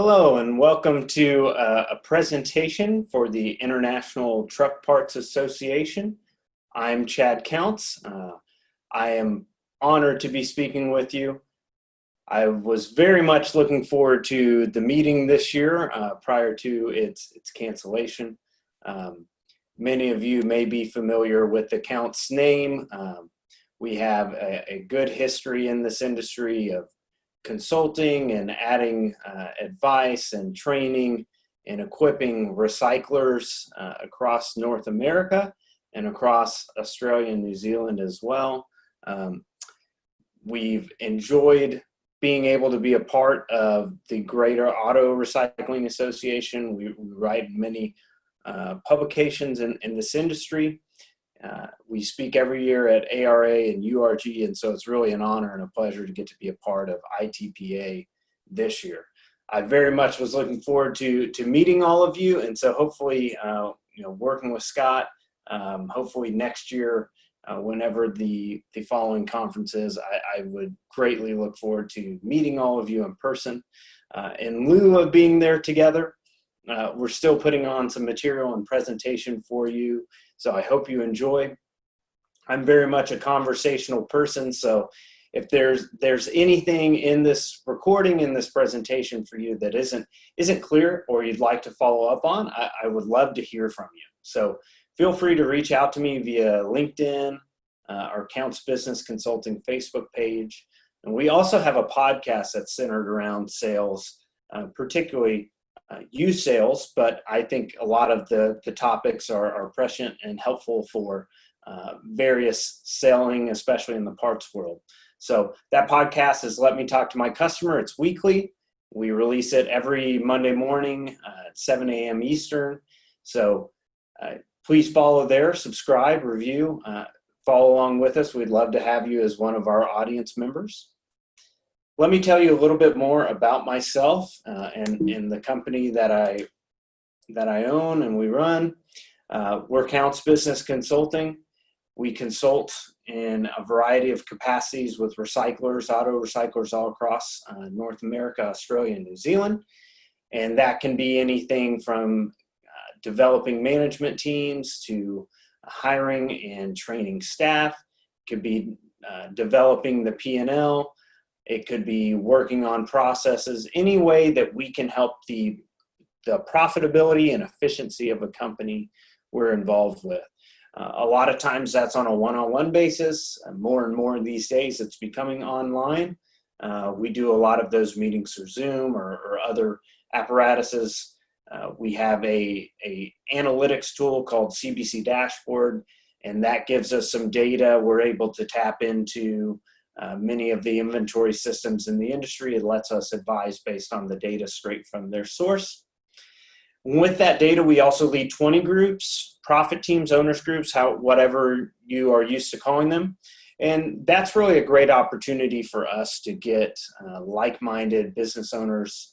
Hello and welcome to a presentation for the International Truck Parts Association. I'm Chad Counts. I am honored to be speaking with you. I was very much looking forward to the meeting this year prior to its cancellation. Many of you may be familiar with the Counts name. We have a good history in this industry of consulting and adding advice and training and equipping recyclers across North America and across Australia and New Zealand as well. We've enjoyed being able to be a part of the Greater Auto Recycling Association. We write many publications in this industry. We speak every year at ARA and URG, and so it's really an honor and a pleasure to get to be a part of ITPA this year. I very much was looking forward to meeting all of you, and so hopefully, working with Scott, hopefully next year, whenever the following conference is, I would greatly look forward to meeting all of you in person. In lieu of being there together, we're still putting on some material and presentation for you, so I hope you enjoy. I'm very much a conversational person, so if there's anything in this recording, in this presentation for you that isn't clear or you'd like to follow up on, I would love to hear from you. So feel free to reach out to me via LinkedIn, our Counts Business Consulting Facebook page. And we also have a podcast that's centered around sales, particularly used sales, but I think a lot of the topics are prescient and helpful for various selling, especially in the parts world. So that podcast is Let Me Talk to My Customer. It's weekly. We release it every Monday morning at 7 a.m. Eastern. So please follow there, subscribe, review, follow along with us. We'd love to have you as one of our audience members. Let me tell you a little bit more about myself and the company that I own and we run. We're Counts Business Consulting. We consult in a variety of capacities with recyclers, auto recyclers all across North America, Australia, and New Zealand. And that can be anything from developing management teams to hiring and training staff. It could be developing the P&L. It could be working on processes, any way that we can help the profitability and efficiency of a company we're involved with. A lot of times that's on a one-on-one basis. More and more these days it's becoming online. We do a lot of those meetings through Zoom or other apparatuses. We have a analytics tool called CBC Dashboard, and that gives us some data. We're able to tap into many of the inventory systems in the industry. It lets us advise based on the data straight from their source. With that data, we also lead 20 groups, profit teams, owners groups, whatever you are used to calling them. And that's really a great opportunity for us to get like-minded business owners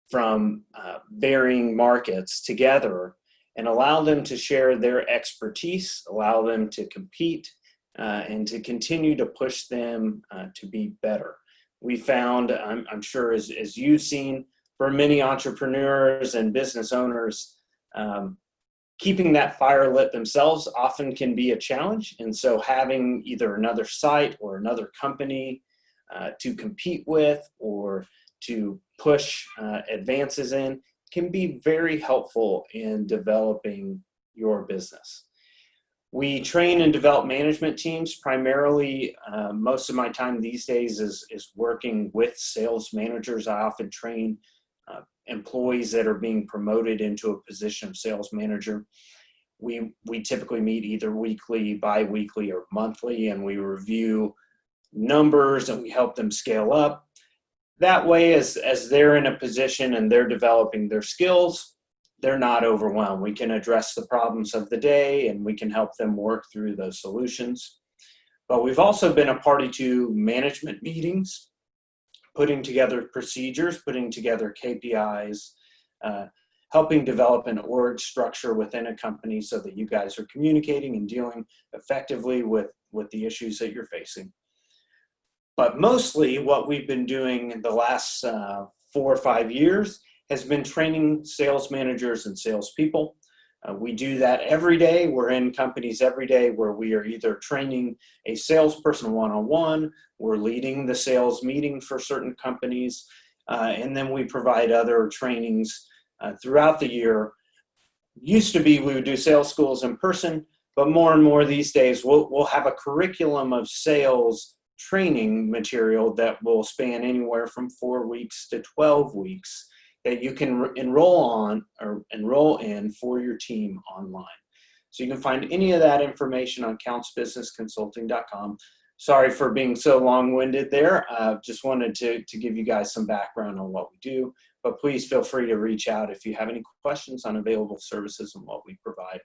from varying markets together and allow them to share their expertise, allow them to compete, and to continue to push them to be better. We found, I'm sure as you've seen, for many entrepreneurs and business owners, keeping that fire lit themselves often can be a challenge. And so having either another site or another company to compete with or to push advances in can be very helpful in developing your business. We train and develop management teams. Primarily, most of my time these days is working with sales managers. I often train employees that are being promoted into a position of sales manager. We typically meet either weekly, bi-weekly, or monthly, and we review numbers and we help them scale up. That way, as they're in a position and they're developing their skills, they're not overwhelmed. We can address the problems of the day and we can help them work through those solutions. But we've also been a party to management meetings, putting together procedures, putting together KPIs, helping develop an org structure within a company so that you guys are communicating and dealing effectively with the issues that you're facing. But mostly what we've been doing in the last 4 or 5 years has been training sales managers and salespeople. We do that every day. We're in companies every day where we are either training a salesperson one-on-one, we're leading the sales meeting for certain companies, and then we provide other trainings throughout the year. Used to be we would do sales schools in person, but more and more these days we'll have a curriculum of sales training material that will span anywhere from 4 weeks to 12 weeks that you can enroll in for your team online. So you can find any of that information on countsbusinessconsulting.com. Sorry for being so long-winded there. Just wanted to give you guys some background on what we do, but please feel free to reach out if you have any questions on available services and what we provide.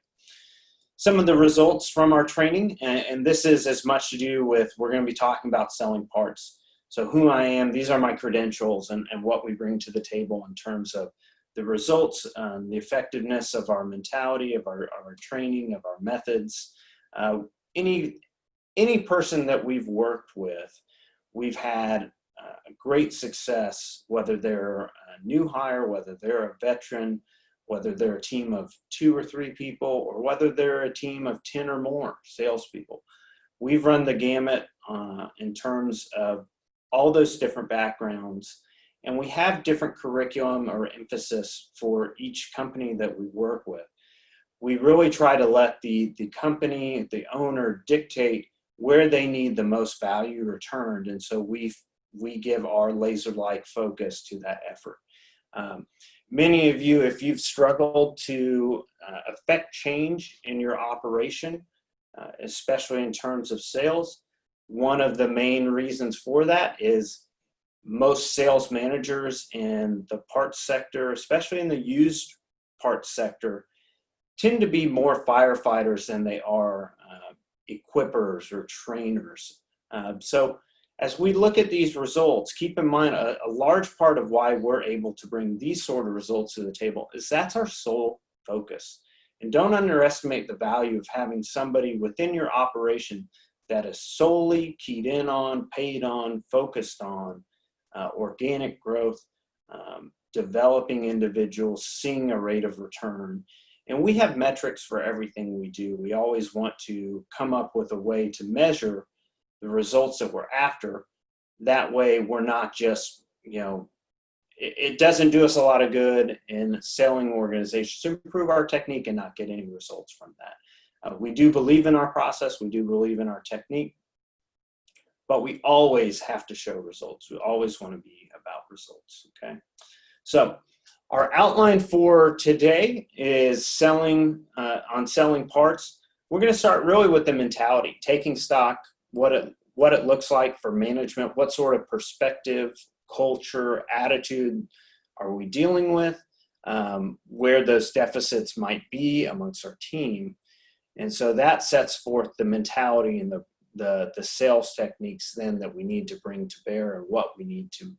Some of the results from our training, and this is as much to do with, we're going to be talking about selling parts. So who I am, these are my credentials and what we bring to the table in terms of the results, the effectiveness of our mentality, of our training, of our methods. Any person that we've worked with, we've had great success, whether they're a new hire, whether they're a veteran, whether they're a team of 2 or 3 people, or whether they're a team of 10 or more salespeople. We've run the gamut in terms of all those different backgrounds, and we have different curriculum or emphasis for each company that we work with. We really try to let the company, the owner, dictate where they need the most value returned, and so we give our laser-like focus to that effort. Many of you, if you've struggled to affect change in your operation, especially in terms of sales, one of the main reasons for that is most sales managers in the parts sector, especially in the used parts sector, tend to be more firefighters than they are equippers or trainers. So as we look at these results, keep in mind a large part of why we're able to bring these sort of results to the table is that's our sole focus. And don't underestimate the value of having somebody within your operation that is solely keyed in on, paid on, focused on organic growth, developing individuals, seeing a rate of return. And we have metrics for everything we do. We always want to come up with a way to measure the results that we're after. That way we're not just, it doesn't do us a lot of good in selling organizations to improve our technique and not get any results from that. We do believe in our process, we do believe in our technique, but we always have to show results. We always want to be about results, okay? So our outline for today is selling parts. We're going to start really with the mentality, taking stock, what it looks like for management, what sort of perspective, culture, attitude are we dealing with, where those deficits might be amongst our team. And so that sets forth the mentality and the sales techniques then that we need to bring to bear and what we need to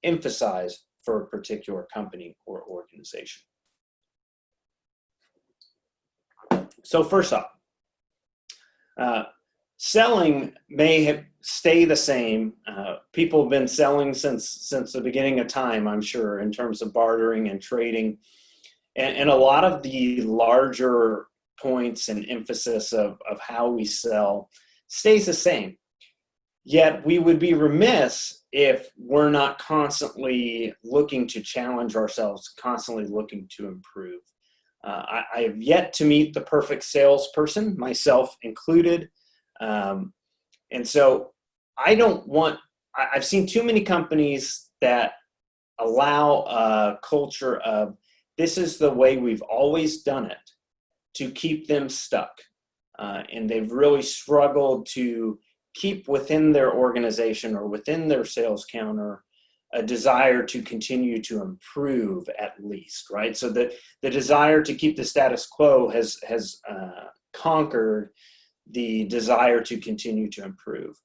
emphasize for a particular company or organization. So first up, selling may stay the same. People have been selling since the beginning of time, I'm sure, in terms of bartering and trading. And a lot of the larger points and emphasis of how we sell stays the same. Yet we would be remiss if we're not constantly looking to challenge ourselves, constantly looking to improve. I have yet to meet the perfect salesperson, myself included. And so I've seen too many companies that allow a culture of this is the way we've always done it to keep them stuck. And they've really struggled to keep within their organization or within their sales counter a desire to continue to improve at least, right? So the desire to keep the status quo has conquered the desire to continue to improve.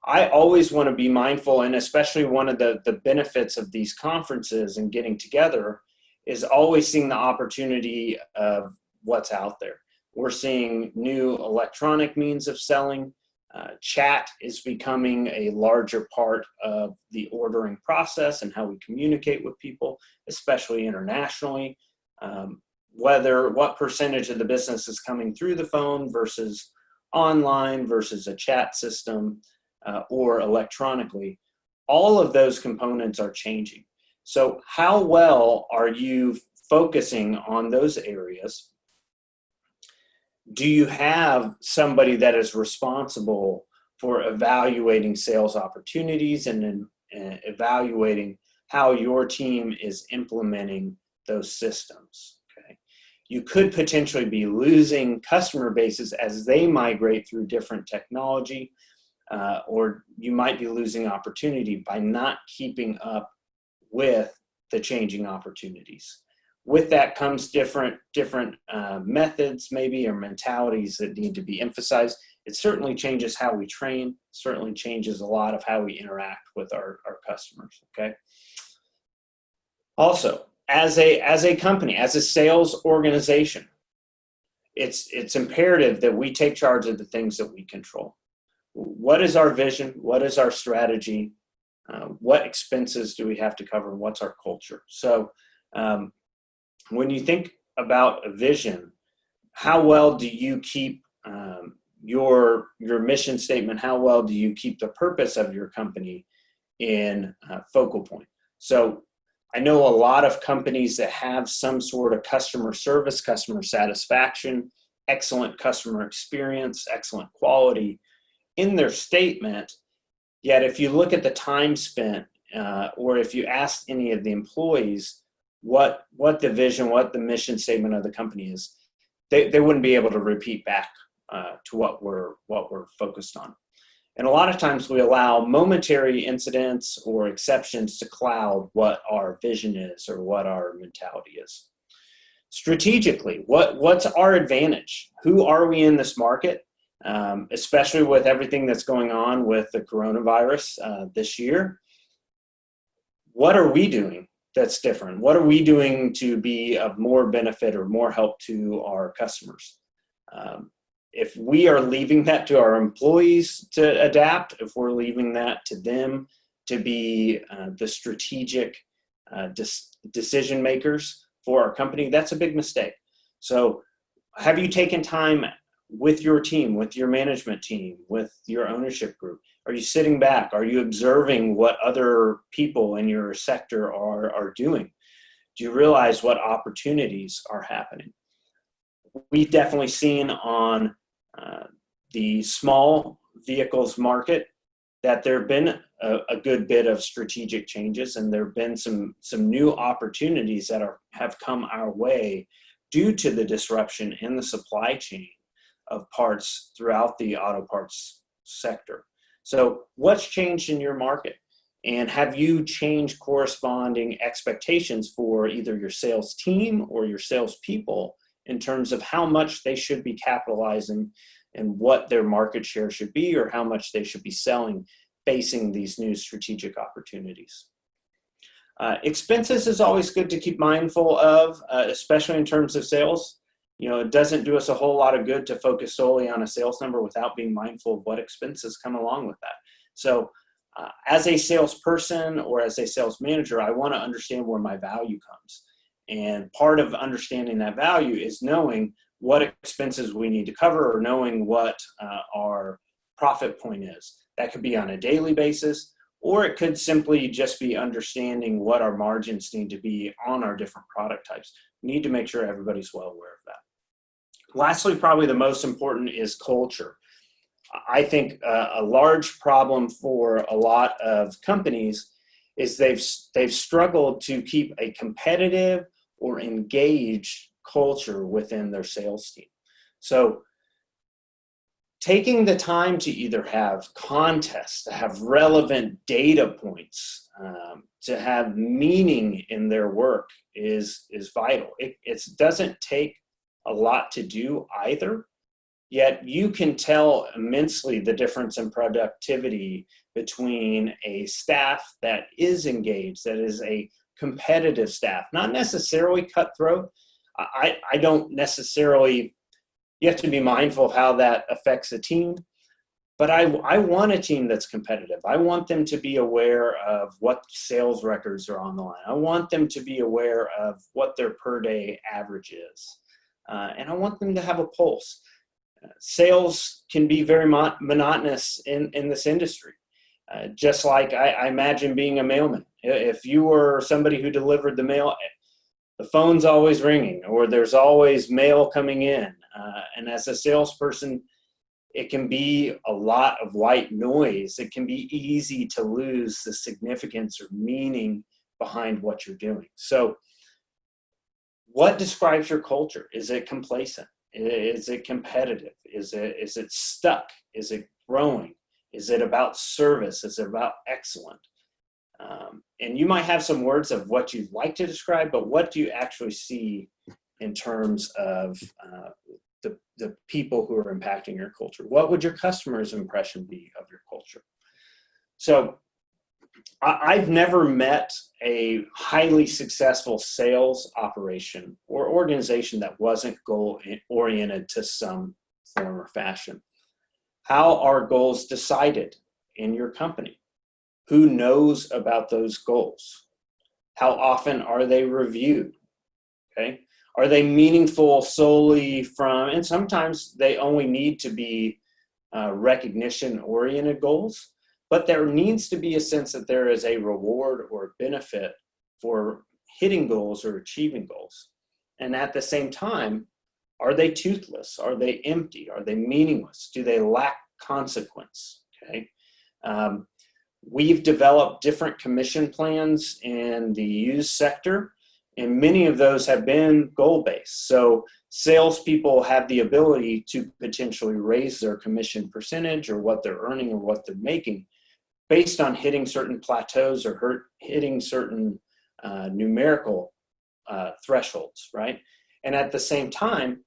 I always want to be mindful, and especially one of the benefits of these conferences and getting together is always seeing the opportunity of what's out there. We're seeing new electronic means of selling. Chat is becoming a larger part of the ordering process and how we communicate with people, especially internationally. What percentage of the business is coming through the phone versus online versus a chat system or electronically. All of those components are changing. So how well are you focusing on those areas? Do you have somebody that is responsible for evaluating sales opportunities and evaluating how your team is implementing those systems? Okay. You could potentially be losing customer bases as they migrate through different technology, or you might be losing opportunity by not keeping up with the changing opportunities. With that comes different methods maybe, or mentalities that need to be emphasized. It certainly changes how we train, certainly changes a lot of how we interact with our customers, okay? Also, as a company, as a sales organization, it's imperative that we take charge of the things that we control. What is our vision? What is our strategy? What expenses do we have to cover? And what's our culture? So when you think about a vision, how well do you keep your mission statement? How well do you keep the purpose of your company in focal point? So I know a lot of companies that have some sort of customer service, customer satisfaction, excellent customer experience, excellent quality in their statement. Yet if you look at the time spent, or if you ask any of the employees what the vision, what the mission statement of the company is, they wouldn't be able to repeat back to what we're focused on. And a lot of times we allow momentary incidents or exceptions to cloud what our vision is or what our mentality is. Strategically, what's our advantage? Who are we in this market? Especially with everything that's going on with the coronavirus this year. What are we doing that's different? What are we doing to be of more benefit or more help to our customers? If we are leaving that to our employees to adapt, if we're leaving that to them to be the strategic decision makers for our company, that's a big mistake. So have you taken time with your team, with your management team, with your ownership group? Are you sitting back? Are you observing what other people in your sector are doing? Do you realize what opportunities are happening? We've definitely seen on the small vehicles market that there have been a good bit of strategic changes, and there have been some new opportunities that have come our way due to the disruption in the supply chain of parts throughout the auto parts sector. So what's changed in your market? And have you changed corresponding expectations for either your sales team or your salespeople in terms of how much they should be capitalizing and what their market share should be, or how much they should be selling facing these new strategic opportunities? Expenses is always good to keep mindful of, especially in terms of sales. You know, it doesn't do us a whole lot of good to focus solely on a sales number without being mindful of what expenses come along with that. So as a salesperson or as a sales manager, I want to understand where my value comes. And part of understanding that value is knowing what expenses we need to cover, or knowing what our profit point is. That could be on a daily basis, or it could simply just be understanding what our margins need to be on our different product types. We need to make sure everybody's well aware of that. Lastly, probably the most important is culture. I think a large problem for a lot of companies is they've struggled to keep a competitive or engaged culture within their sales team. So taking the time to either have contests, to have relevant data points, to have meaning in their work is vital. It doesn't take a lot to do either, yet you can tell immensely the difference in productivity between a staff that is engaged, that is a competitive staff, not necessarily cutthroat. I don't necessarily, you have to be mindful of how that affects a team, But I want a team that's competitive. I want them to be aware of what sales records are on the line. I want them to be aware of what their per day average is. And I want them to have a pulse. Sales can be very monotonous in this industry. Just like I imagine being a mailman. If you were somebody who delivered the mail, the phone's always ringing or there's always mail coming in. And as a salesperson, it can be a lot of white noise. It can be easy to lose the significance or meaning behind what you're doing. So what describes your culture? Is it complacent? Is it competitive? Is it stuck? Is it growing? Is it about service? Is it about excellent? And you might have some words of what you'd like to describe, but what do you actually see in terms of the people who are impacting your culture? What would your customer's impression be of your culture? So I've never met a highly successful sales operation or organization that wasn't goal-oriented to some form or fashion. How are goals decided in your company? Who knows about those goals? How often are they reviewed? Okay. Are they meaningful solely from, and sometimes they only need to be recognition-oriented goals, but there needs to be a sense that there is a reward or benefit for hitting goals or achieving goals. And at the same time, are they toothless? Are they empty? Are they meaningless? Do they lack consequence? Okay. We've developed different commission plans in the used sector, and many of those have been goal-based. So salespeople have the ability to potentially raise their commission percentage or what they're earning or what they're making based on hitting certain plateaus or hitting certain numerical thresholds, right? And at the same time,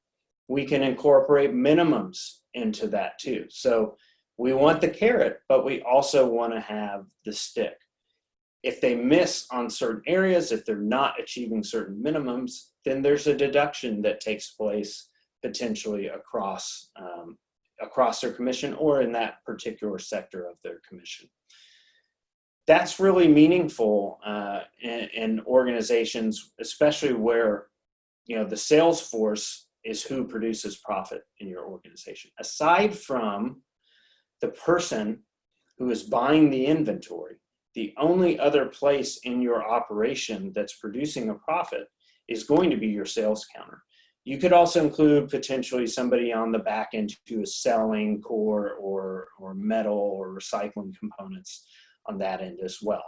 we can incorporate minimums into that too. So we want the carrot, but we also want to have the stick. If they miss on certain areas, if they're not achieving certain minimums, then there's a deduction that takes place potentially across their commission or in that particular sector of their commission. That's really meaningful in organizations, especially where the sales force is who produces profit in your organization. Aside from the person who is buying the inventory, the only other place in your operation that's producing a profit is going to be your sales counter. You could also include potentially somebody on the back end who is selling core or metal or recycling components on that end as well.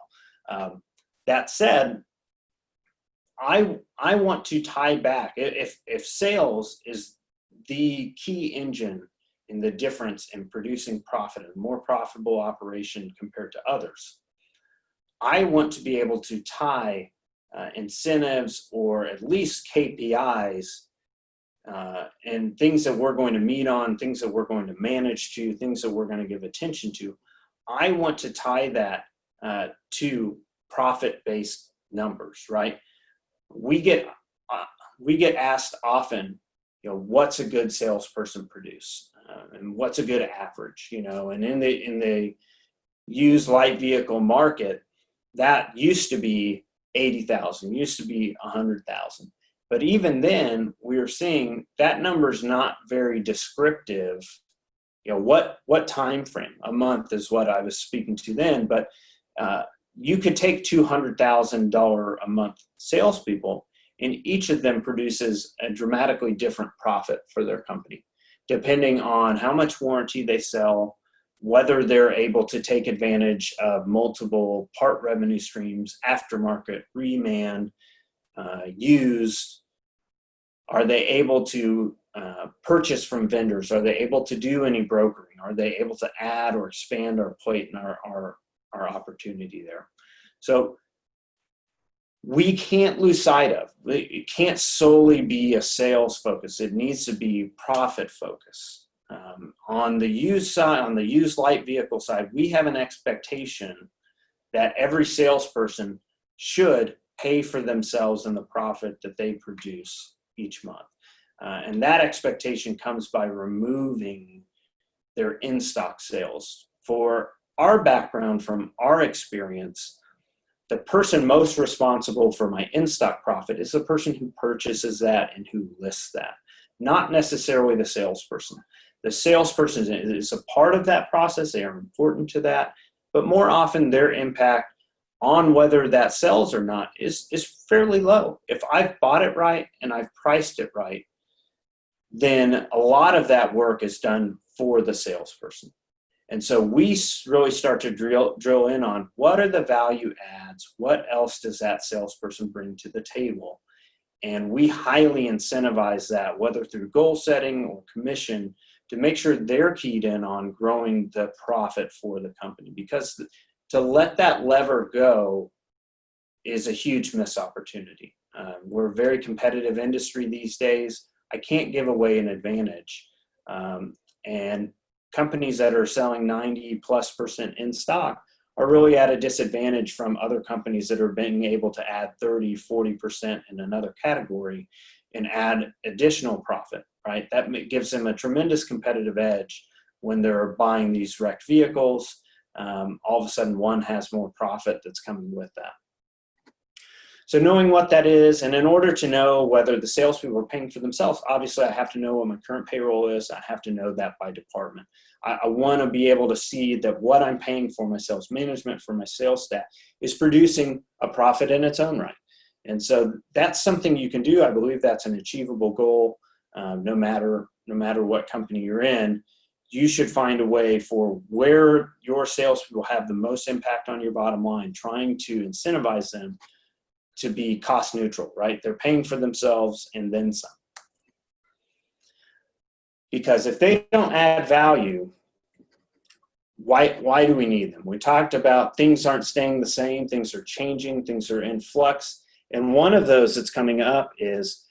That said, I want to tie back, if sales is the key engine in the difference in producing profit, a more profitable operation compared to others, I want to be able to tie incentives or at least KPIs and things that we're going to meet on, things that we're going to manage to, things that we're going to give attention to. I want to tie that to profit-based numbers, right? We get asked often, what's a good salesperson produce, and what's a good average, and in the used light vehicle market, that used to be 80,000, used to be 100,000. But even then, we are seeing that number's not very descriptive. What time frame? A month is what I was speaking to then, but you could take $200,000 a month salespeople, and each of them produces a dramatically different profit for their company, depending on how much warranty they sell, whether they're able to take advantage of multiple part revenue streams, aftermarket, reman, used. Are they able to purchase from vendors? Are they able to do any brokering? Are they able to add or expand our plate and our opportunity there? So we can't lose sight of. It can't solely be a sales focus. It needs to be profit focus. On the used side, on the used light vehicle side, we have an expectation that every salesperson should pay for themselves and the profit that they produce each month. And that expectation comes by removing their in-stock sales. For our background, from our experience, the person most responsible for my in-stock profit is the person who purchases that and who lists that, not necessarily the salesperson. The salesperson is a part of that process. They are important to that, but more often their impact on whether that sells or not is fairly low. If I've bought it right and I've priced it right, then a lot of that work is done for the salesperson. And so we really start to drill in on what are the value adds, what else does that salesperson bring to the table? And we highly incentivize that, whether through goal setting or commission, to make sure they're keyed in on growing the profit for the company. Because to let that lever go is a huge missed opportunity. We're a very competitive industry these days. I can't give away an advantage. And companies that are selling 90+% in stock are really at a disadvantage from other companies that are being able to add 30, 40% in another category and add additional profit, right? That gives them a tremendous competitive edge when they're buying these wrecked vehicles. All of a sudden, one has more profit that's coming with that. So knowing what that is, and in order to know whether the salespeople are paying for themselves, obviously I have to know what my current payroll is. I have to know that by department. I want to be able to see that what I'm paying for my sales management, for my sales staff, is producing a profit in its own right. And so that's something you can do. I believe that's an achievable goal, no matter what company you're in. You should find a way for where your salespeople have the most impact on your bottom line, trying to incentivize them to be cost neutral, right? They're paying for themselves and then some. Because if they don't add value, why do we need them? We talked about things aren't staying the same, things are changing, things are in flux. And one of those that's coming up is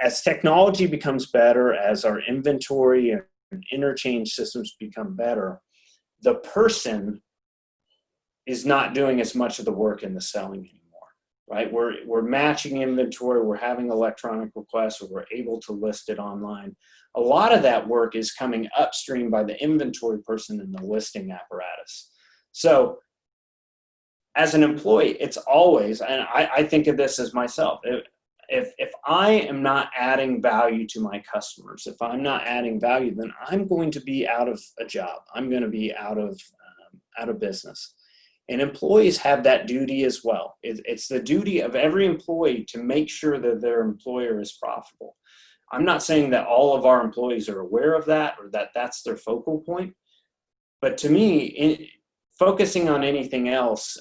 as technology becomes better, as our inventory and interchange systems become better, the person is not doing as much of the work in the selling anymore. Right? We're matching inventory, we're having electronic requests, or we're able to list it online. A lot of that work is coming upstream by the inventory person in the listing apparatus. So as an employee, it's always, and I think of this as myself, if I am not adding value to my customers, if I'm not adding value, then I'm going to be out of a job. I'm going to be out of business. And employees have that duty as well. It's the duty of every employee to make sure that their employer is profitable. I'm not saying that all of our employees are aware of that or that that's their focal point. But to me, focusing on anything else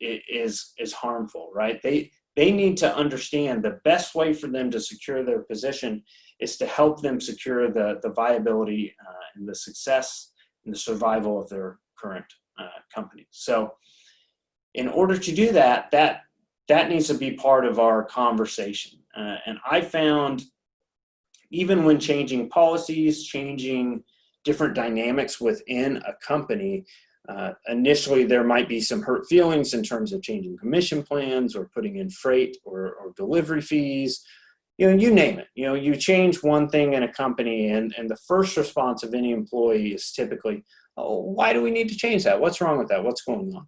is harmful, right? They need to understand the best way for them to secure their position is to help them secure the viability and the success and the survival of their current company. So in order to do that needs to be part of our conversation. And I found even when changing policies, changing different dynamics within a company, initially there might be some hurt feelings in terms of changing commission plans or putting in freight or delivery fees. You name it. You change one thing in a company and the first response of any employee is typically, oh, why do we need to change that? What's wrong with that? What's going on?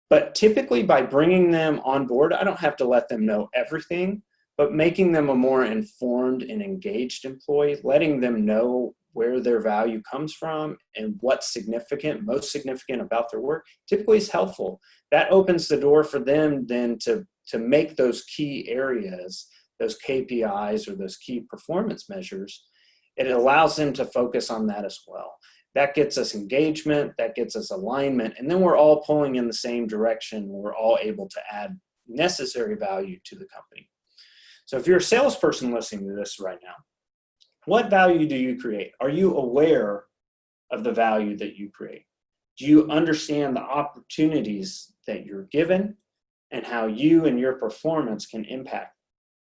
But typically by bringing them on board, I don't have to let them know everything, but making them a more informed and engaged employee, letting them know where their value comes from and what's most significant about their work typically is helpful. That opens the door for them then to make those key areas, those KPIs or those key performance measures. It allows them to focus on that as well. That gets us engagement, that gets us alignment, and then we're all pulling in the same direction. We're all able to add necessary value to the company. So if you're a salesperson listening to this right now, what value do you create? Are you aware of the value that you create? Do you understand the opportunities that you're given and how you and your performance can impact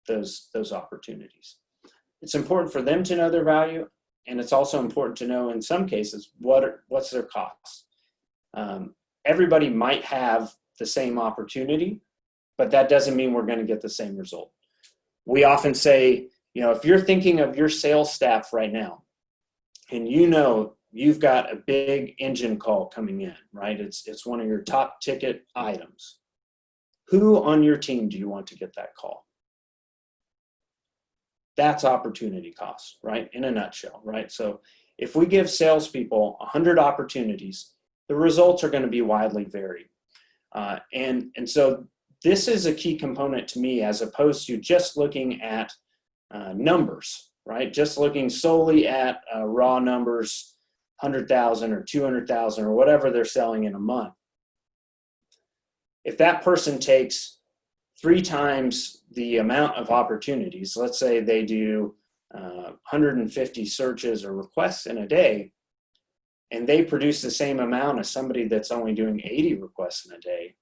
those opportunities? It's important for them to know their value. And it's also important to know, in some cases, what's their cost. Everybody might have the same opportunity, but that doesn't mean we're going to get the same result. We often say, if you're thinking of your sales staff right now, and you know you've got a big engine call coming in, right? It's one of your top ticket items. Who on your team do you want to get that call? That's opportunity cost, right? In a nutshell, right? So if we give salespeople 100 opportunities, the results are going to be widely varied. And so this is a key component to me, as opposed to just looking at numbers, right? Just looking solely at raw numbers, 100,000 or 200,000 or whatever they're selling in a month. If that person takes 3 times the amount of opportunities, let's say they do 150 searches or requests in a day, and they produce the same amount as somebody that's only doing 80 requests in a day,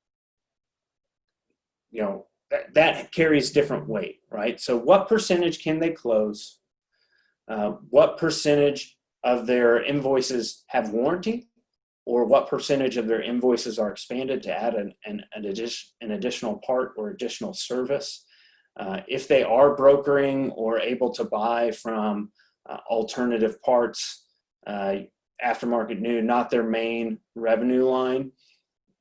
you know, that carries different weight, right? So what percentage can they close? What percentage of their invoices have warranty? Or what percentage of their invoices are expanded to add an additional part or additional service? If they are brokering or able to buy from alternative parts, aftermarket new, not their main revenue line,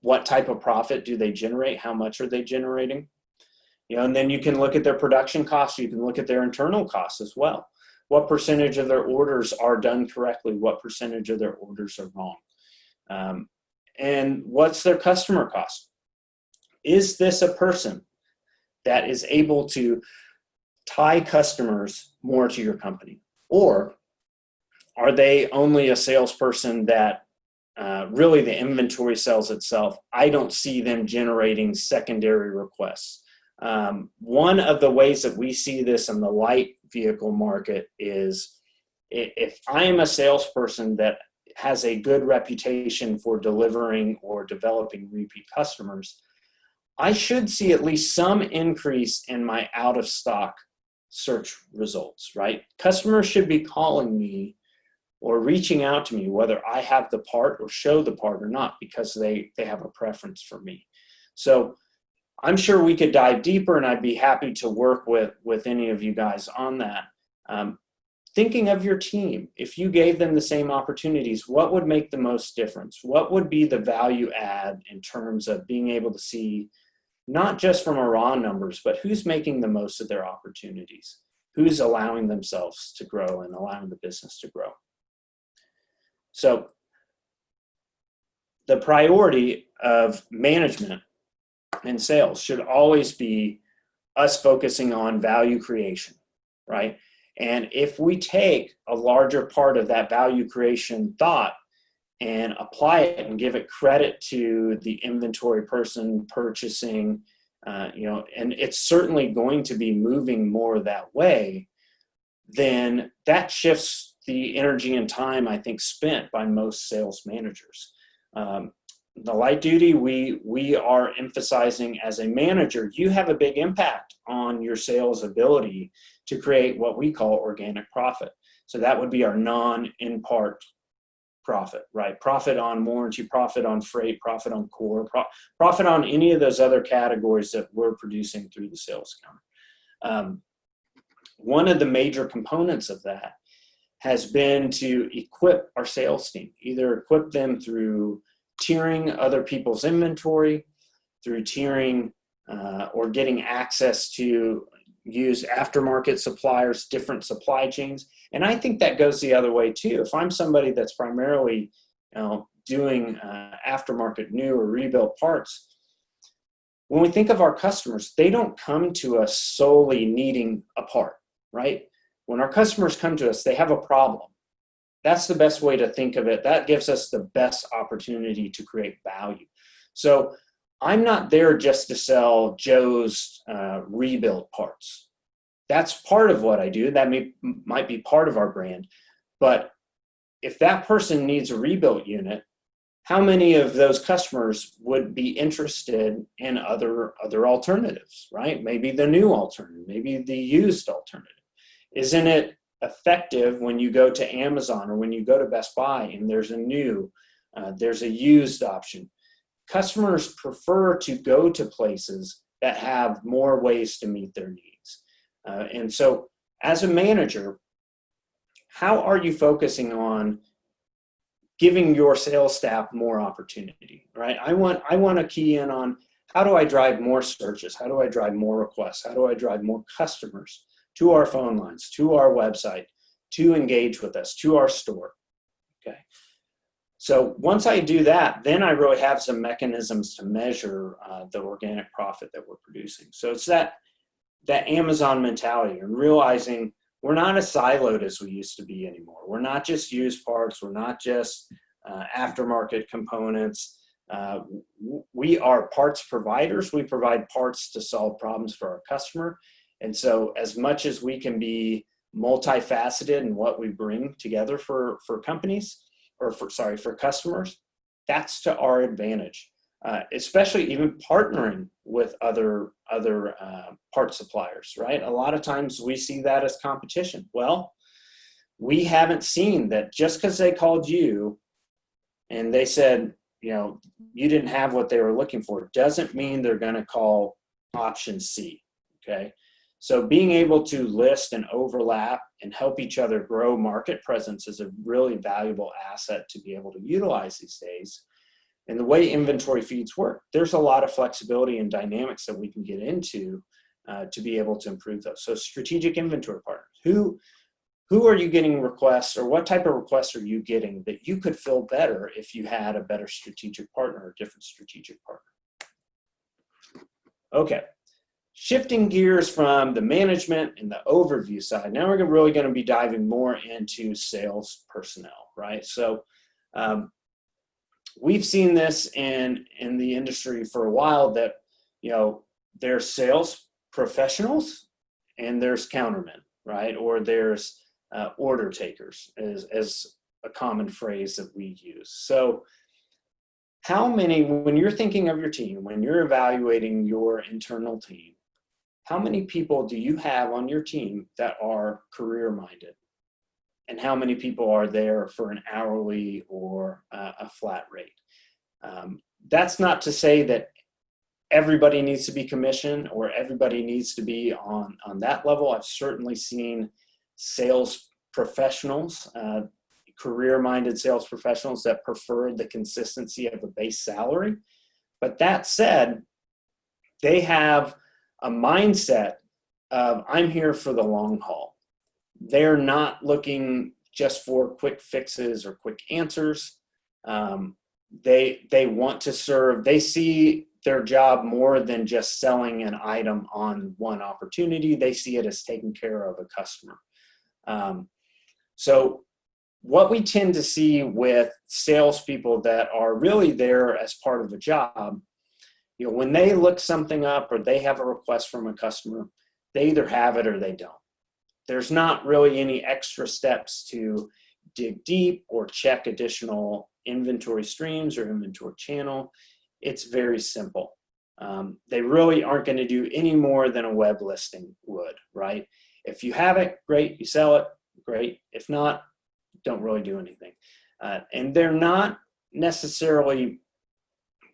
what type of profit do they generate? How much are they generating? You know, and then you can look at their production costs. You can look at their internal costs as well. What percentage of their orders are done correctly? What percentage of their orders are wrong? And what's their customer cost? Is this a person that is able to tie customers more to your company? Or are they only a salesperson that really the inventory sells itself? I don't see them generating secondary requests. One of the ways that we see this in the light vehicle market is if I am a salesperson that has a good reputation for delivering or developing repeat customers, I should see at least some increase in my out of stock search results, right? Customers should be calling me or reaching out to me whether I have the part or show the part or not, because they have a preference for me. So I'm sure we could dive deeper, and I'd be happy to work with any of you guys on that. Thinking of your team, if you gave them the same opportunities, what would make the most difference? What would be the value add in terms of being able to see, not just from a raw numbers, but who's making the most of their opportunities? Who's allowing themselves to grow and allowing the business to grow? So the priority of management and sales should always be us focusing on value creation, right? And if we take a larger part of that value creation thought and apply it and give it credit to the inventory person purchasing, and it's certainly going to be moving more that way, then that shifts the energy and time, I think, spent by most sales managers. The light duty, we are emphasizing as a manager, you have a big impact on your sales ability to create what we call organic profit. So that would be our non-in-part profit, right? Profit on warranty, profit on freight, profit on core, profit on any of those other categories that we're producing through the sales counter. One of the major components of that has been to equip our sales team, either equip them through tiering other people's inventory, through tiering or getting access to use aftermarket suppliers, different supply chains. And I think that goes the other way too. If I'm somebody that's primarily doing aftermarket new or rebuilt parts, when we think of our customers, they don't come to us solely needing a part, right? When our customers come to us, they have a problem. That's the best way to think of it. That gives us the best opportunity to create value. So I'm not there just to sell Joe's rebuilt parts. That's part of what I do. That might be part of our brand. But if that person needs a rebuilt unit, how many of those customers would be interested in other alternatives, right? Maybe the new alternative, maybe the used alternative. Isn't it effective when you go to Amazon or when you go to Best Buy and there's a used option? Customers prefer to go to places that have more ways to meet their needs. And so as a manager, how are you focusing on giving your sales staff more opportunity, right? I want to key in on, how do I drive more searches? How do I drive more requests? How do I drive more customers to our phone lines, to our website, to engage with us, to our store? Okay. So once I do that, then I really have some mechanisms to measure the organic profit that we're producing. So it's that Amazon mentality, and realizing we're not as siloed as we used to be anymore. We're not just used parts. We're not just aftermarket components. We are parts providers. We provide parts to solve problems for our customer. And so as much as we can be multifaceted in what we bring together for companies, or for customers, that's to our advantage, especially even partnering with other part suppliers, right? A lot of times we see that as competition. Well, we haven't seen that just because they called you and they said, you didn't have what they were looking for, doesn't mean they're going to call option C, okay? So being able to list and overlap and help each other grow market presence is a really valuable asset to be able to utilize these days. And the way inventory feeds work, there's a lot of flexibility and dynamics that we can get into to be able to improve those. So strategic inventory partners, who are you getting requests, or what type of requests are you getting that you could fill better if you had a better strategic partner or different strategic partner? Okay. Shifting gears from the management and the overview side, now we're really going to be diving more into sales personnel, right? So we've seen this in the industry for a while, that there's sales professionals and there's countermen, right? Or there's order takers, as a common phrase that we use. So how many, when you're thinking of your team, when you're evaluating your internal team, how many people do you have on your team that are career-minded? And how many people are there for an hourly or a flat rate? That's not to say that everybody needs to be commissioned or everybody needs to be on that level. I've certainly seen sales professionals, career-minded sales professionals that prefer the consistency of a base salary. But that said, they have a mindset of, I'm here for the long haul. They're not looking just for quick fixes or quick answers. They want to serve. They see their job more than just selling an item on one opportunity. They see it as taking care of a customer. So what we tend to see with salespeople that are really there as part of a job, when they look something up or they have a request from a customer, they either have it or they don't. There's not really any extra steps to dig deep or check additional inventory streams or inventory channel. It's very simple. They really aren't going to do any more than a web listing would, right? If you have it, great. You sell it, great. If not, don't really do anything. And they're not necessarily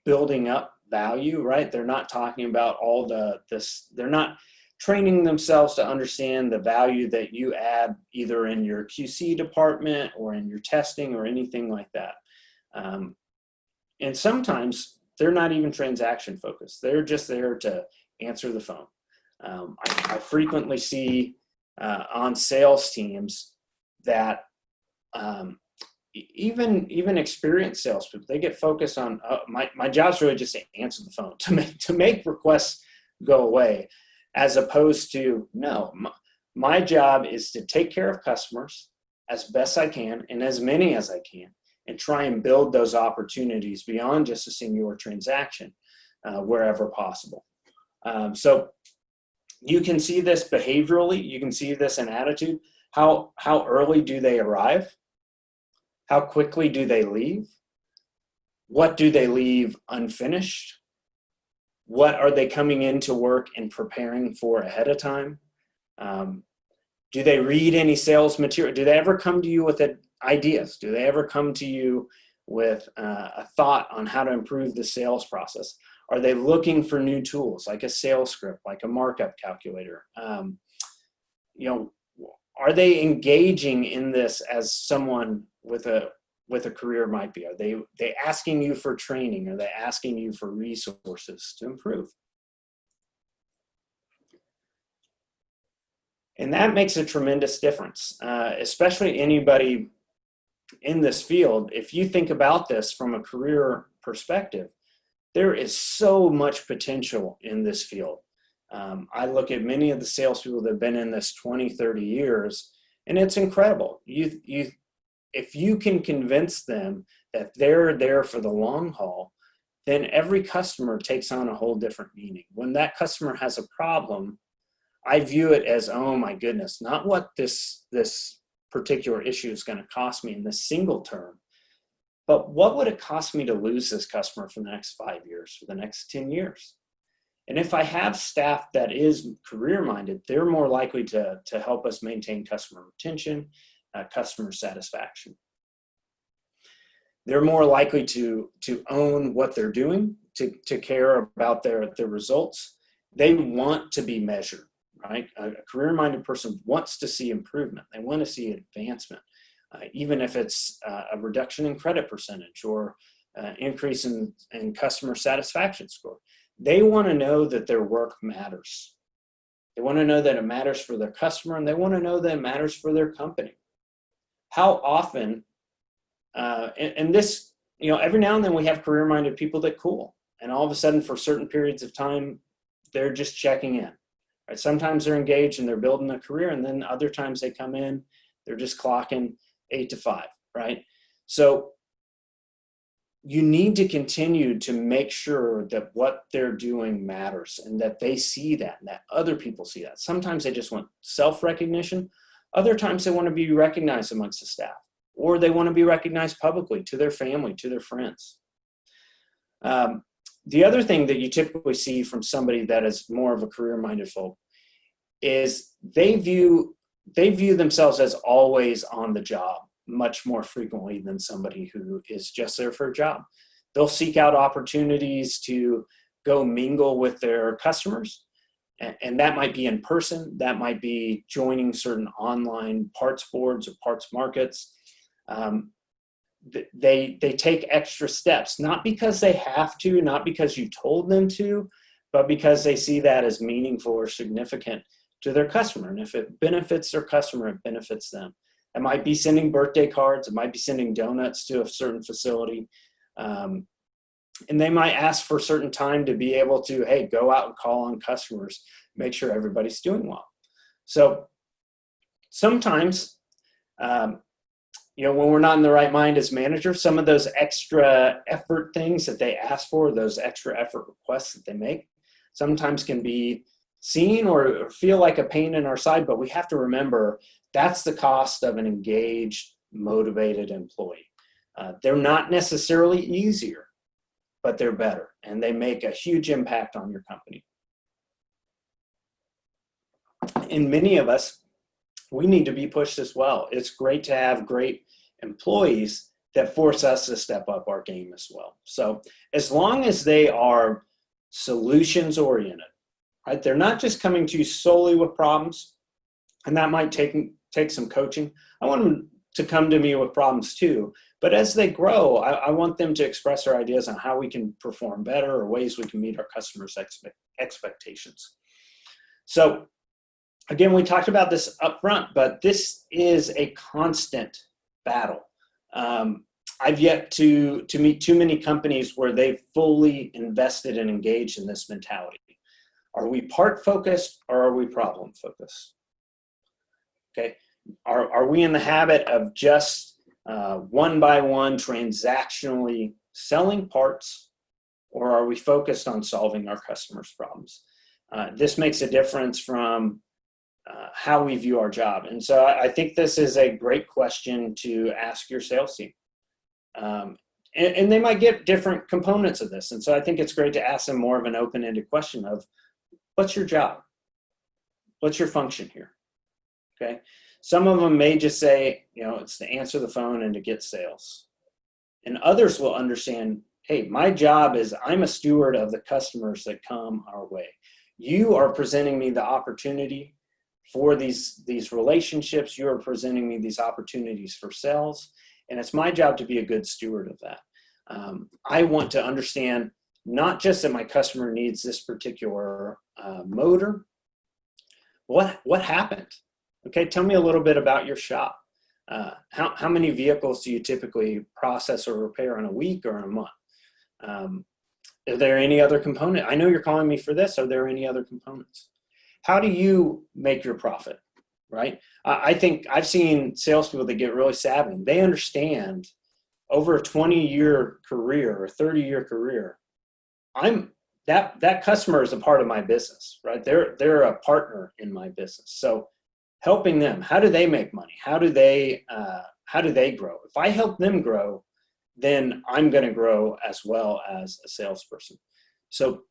building up value, right? They're not talking about all they're not training themselves to understand the value that you add either in your QC department or in your testing or anything like that. And sometimes they're not even transaction focused. They're just there to answer the phone. I frequently see on sales teams that even experienced salespeople, they get focused on my job's really just to answer the phone, to make requests go away, as opposed to, no, my job is to take care of customers as best I can and as many as I can, and try and build those opportunities beyond just a singular transaction wherever possible. So you can see this behaviorally, you can see this in attitude. How early do they arrive? How quickly do they leave? What do they leave unfinished? What are they coming into work and preparing for ahead of time? Do they read any sales material? Do they ever come to you with ideas? Do they ever come to you with a thought on how to improve the sales process? Are they looking for new tools like a sales script, like a markup calculator? Are they engaging in this as someone with a career might be? Are they asking you for training? Are they asking you for resources to improve? And that makes a tremendous difference, especially anybody in this field. If you think about this from a career perspective, there is so much potential in this field. I look at many of the salespeople that have been in this 20, 30 years, and it's incredible. If you can convince them that they're there for the long haul, then every customer takes on a whole different meaning. When that customer has a problem, I view it as, oh my goodness, not what this particular issue is going to cost me in this single term, but what would it cost me to lose this customer for the next 5 years, for the next 10 years? And if I have staff that is career-minded, they're more likely to help us maintain customer retention, customer satisfaction. They're more likely to own what they're doing, to care about their results. They want to be measured, right? A career-minded person wants to see improvement. They want to see advancement, even if it's a reduction in credit percentage or increase in customer satisfaction score. They want to know that their work matters. They want to know that it matters for their customer, and they want to know that it matters for their company. How often, and this, every now and then we have career-minded people that cool, and all of a sudden for certain periods of time, they're just checking in. Right? Sometimes they're engaged and they're building a career, and then other times they come in, they're just clocking 8 to 5, right? So you need to continue to make sure that what they're doing matters and that they see that and that other people see that. Sometimes they just want self-recognition. Other times they want to be recognized amongst the staff, or they want to be recognized publicly to their family, to their friends. The other thing that you typically see from somebody that is more of a career-minded folk is they view themselves as always on the job much more frequently than somebody who is just there for a job. They'll seek out opportunities to go mingle with their customers, and that might be in person, that might be joining certain online parts boards or parts markets. They take extra steps, not because they have to, not because you told them to, but because they see that as meaningful or significant to their customer. And if it benefits their customer, it benefits them. It might be sending birthday cards. It might be sending donuts to a certain facility. And they might ask for a certain time to be able to, hey, go out and call on customers, make sure everybody's doing well. So sometimes, when we're not in the right mind as managers, some of those extra effort things that they ask for, those extra effort requests that they make, sometimes can be seen or feel like a pain in our side, but we have to remember that's the cost of an engaged, motivated employee. They're not necessarily easier, but they're better, and they make a huge impact on your company. And many of us, we need to be pushed as well. It's great to have great employees that force us to step up our game as well. So as long as they are solutions oriented, right? They're not just coming to you solely with problems, and that might take some coaching. I want them to come to me with problems too, but as they grow, I want them to express their ideas on how we can perform better or ways we can meet our customers' expectations. So again, we talked about this up front, but this is a constant battle. I've yet to meet too many companies where they've fully invested and engaged in this mentality. Are we part focused or are we problem focused? Okay. Are we in the habit of just one by one transactionally selling parts, or are we focused on solving our customers' problems? This makes a difference from how we view our job. And so I think this is a great question to ask your sales team. And they might get different components of this. And so I think it's great to ask them more of an open-ended question of, what's your job? What's your function here? Okay. Some of them may just say, it's to answer the phone and to get sales. And others will understand, hey, my job is I'm a steward of the customers that come our way. You are presenting me the opportunity for these relationships. You are presenting me these opportunities for sales, and it's my job to be a good steward of that. I want to understand not just that my customer needs this particular motor. What happened? Okay, tell me a little bit about your shop. How many vehicles do you typically process or repair in a week or in a month? Are there any other component? I know you're calling me for this. Are there any other components? How do you make your profit, right? I think I've seen salespeople that get really savvy. They understand over a 20-year career or 30-year career, that customer is a part of my business, right? They're a partner in my business. So helping them, how do they make money? How do they grow? If I help them grow, then I'm going to grow as well as a salesperson. So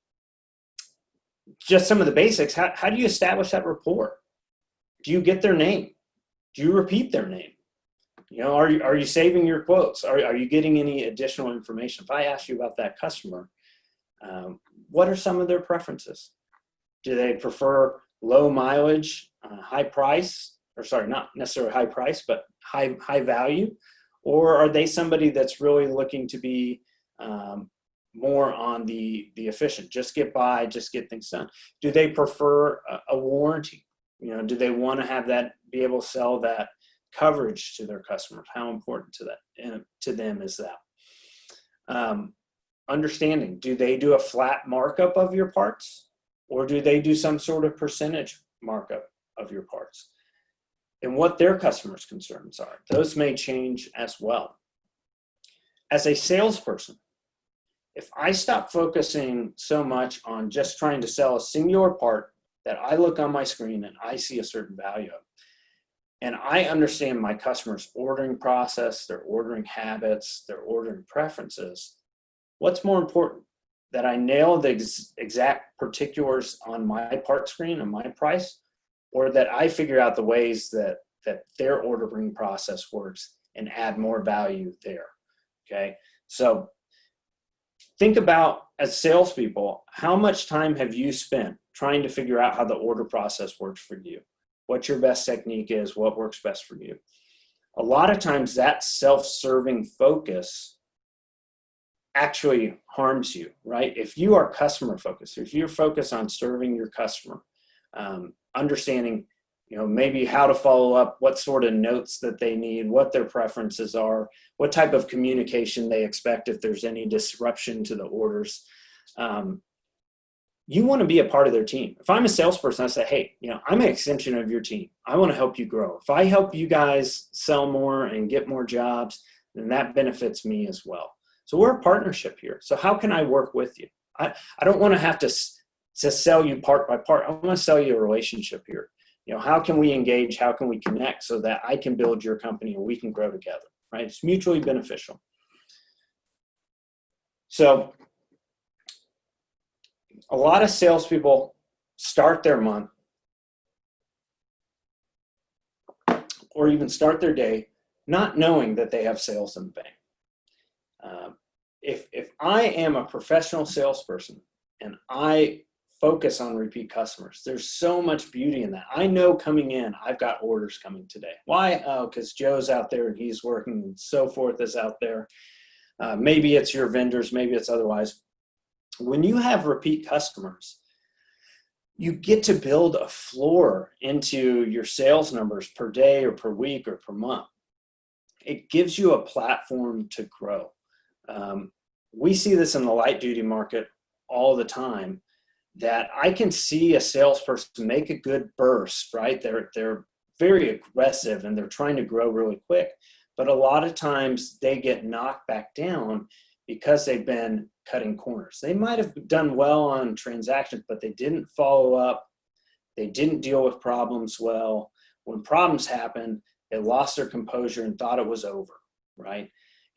just some of the basics. How do you establish that rapport? Do you get their name? Do you repeat their name? You know, are you saving your quotes? Are you getting any additional information? If I ask you about that customer, what are some of their preferences? Do they prefer low mileage, high price, or sorry, not necessarily high price, but high value? Or are they somebody that's really looking to be more on the efficient, just get by, just get things done? Do they prefer a warranty? You know, do they want to have that, be able to sell that coverage to their customers? How important to them is that? Understanding, do they do a flat markup of your parts, or do they do some sort of percentage markup of your parts? And what their customers' concerns are. Those may change as well. As a salesperson, if I stop focusing so much on just trying to sell a singular part that I look on my screen and I see a certain value of, and I understand my customer's ordering process, their ordering habits, their ordering preferences, what's more important? That I nail the exact particulars on my part screen and my price, or that I figure out the ways that their ordering process works and add more value there, okay? So think about, as salespeople, how much time have you spent trying to figure out how the order process works for you? What your best technique is, what works best for you. A lot of times that self-serving focus actually harms you, right? If you are customer focused, if you're focused on serving your customer, understanding, you know, maybe how to follow up, what sort of notes that they need, what their preferences are, what type of communication they expect if there's any disruption to the orders. You want to be a part of their team. If I'm a salesperson, I say, hey, you know, I'm an extension of your team. I want to help you grow. If I help you guys sell more and get more jobs, then that benefits me as well. So we're a partnership here. So how can I work with you? I don't want to have to sell you part by part. I want to sell you a relationship here. You know, how can we engage? How can we connect so that I can build your company and we can grow together, right? It's mutually beneficial. So a lot of salespeople start their month or even start their day not knowing that they have sales in the bank. If I am a professional salesperson and I focus on repeat customers, there's so much beauty in that. I know coming in, I've got orders coming today. Why? Oh, because Joe's out there and he's working and so forth is out there. Maybe it's your vendors, maybe it's otherwise. When you have repeat customers, you get to build a floor into your sales numbers per day or per week or per month. It gives you a platform to grow. We see this in the light duty market all the time, that I can see a salesperson make a good burst, right? They're very aggressive and they're trying to grow really quick. But a lot of times they get knocked back down because they've been cutting corners. They might have done well on transactions, but they didn't follow up. They didn't deal with problems well. When problems happened, they lost their composure and thought it was over, right?